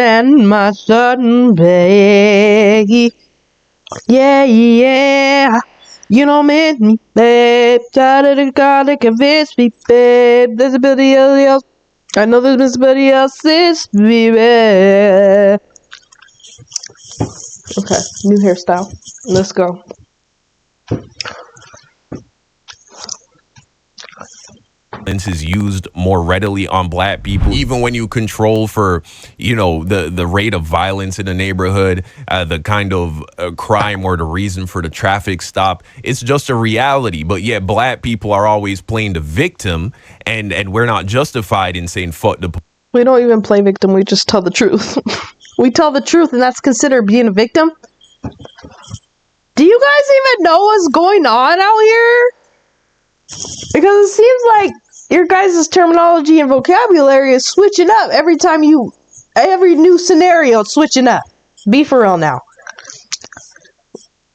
And my sudden baby. Yeah, yeah. You don't make me, babe. Tired of the God that convince me, babe. There's somebody else. I know there's somebody else's baby. Okay, new hairstyle. Let's go. Is used more readily on black people, even when you control for, you know, the rate of violence in the neighborhood, the kind of crime or the reason for the traffic stop. It's just a reality. But yet black people are always playing the victim, and we're not justified in saying fuck the police. We don't even play victim, we just tell the truth. We tell the truth, and that's considered being a victim? Do you guys even know what's going on out here? Because it seems like your guys' terminology and vocabulary is switching up every new scenario, it's switching up. Be for real now.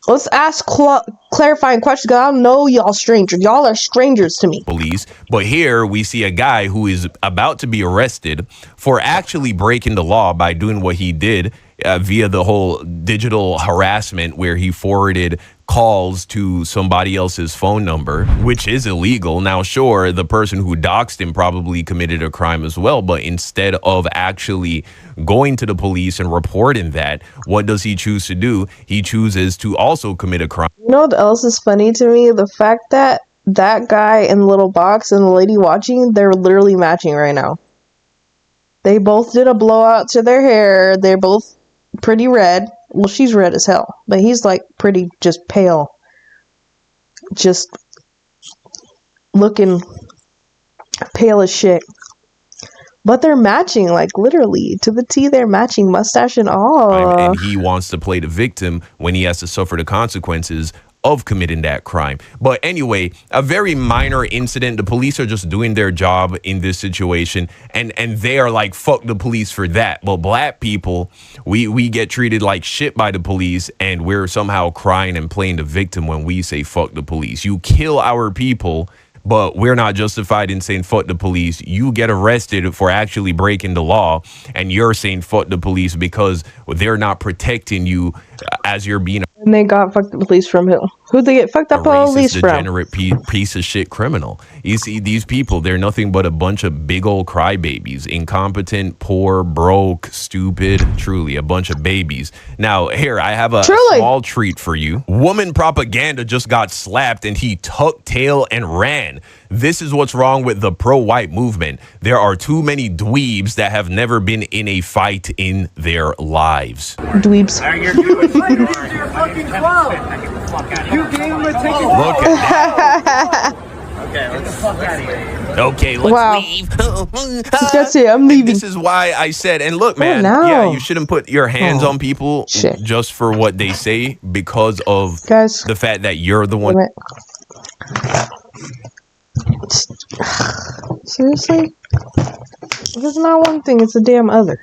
Let's ask clarifying questions, because I don't know y'all strangers. Y'all are strangers to me. Police. But here we see a guy who is about to be arrested for actually breaking the law by doing what he did via the whole digital harassment, where he forwarded calls to somebody else's phone number, which is illegal. Now, sure, the person who doxed him probably committed a crime as well, but instead of actually going to the police and reporting that, what does he choose to do? He chooses to also commit a crime. You know what else is funny to me? The fact that that guy in the little box and the lady watching, they're literally matching right now. They both did a blowout to their hair. They're both pretty red. Well, she's red as hell, but he's like pretty just pale. Just looking pale as shit. But they're matching, like literally to the T. They're matching, mustache and all. And he wants to play the victim when he has to suffer the consequences of committing that crime. But anyway, a very minor incident. The police are just doing their job in this situation, and they are like, fuck the police for that. But black people, we get treated like shit by the police, and we're somehow crying and playing the victim when we say fuck the police. You kill our people, but we're not justified in saying fuck the police. You get arrested for actually breaking the law, and you're saying fuck the police because they're not protecting you as you're being and they got fucked the police from who? Who'd they get fucked up police from? Degenerate piece of shit criminal. You see, these people, they're nothing but a bunch of big old crybabies. Incompetent, poor, broke, stupid. Truly, a bunch of babies. Now, here, I have a small treat for you. Woman propaganda just got slapped and he tucked tail and ran. This is what's wrong with the pro-white movement. There are too many dweebs that have never been in a fight in their lives. Dweebs. You gave him a ticket. Look at that. Okay, let's leave. That's it, I'm leaving. This is why I said, and look, man, yeah, you shouldn't put your hands on people just for what they say, because of the fact that you're the one. Seriously? If it's not one thing, it's a damn other.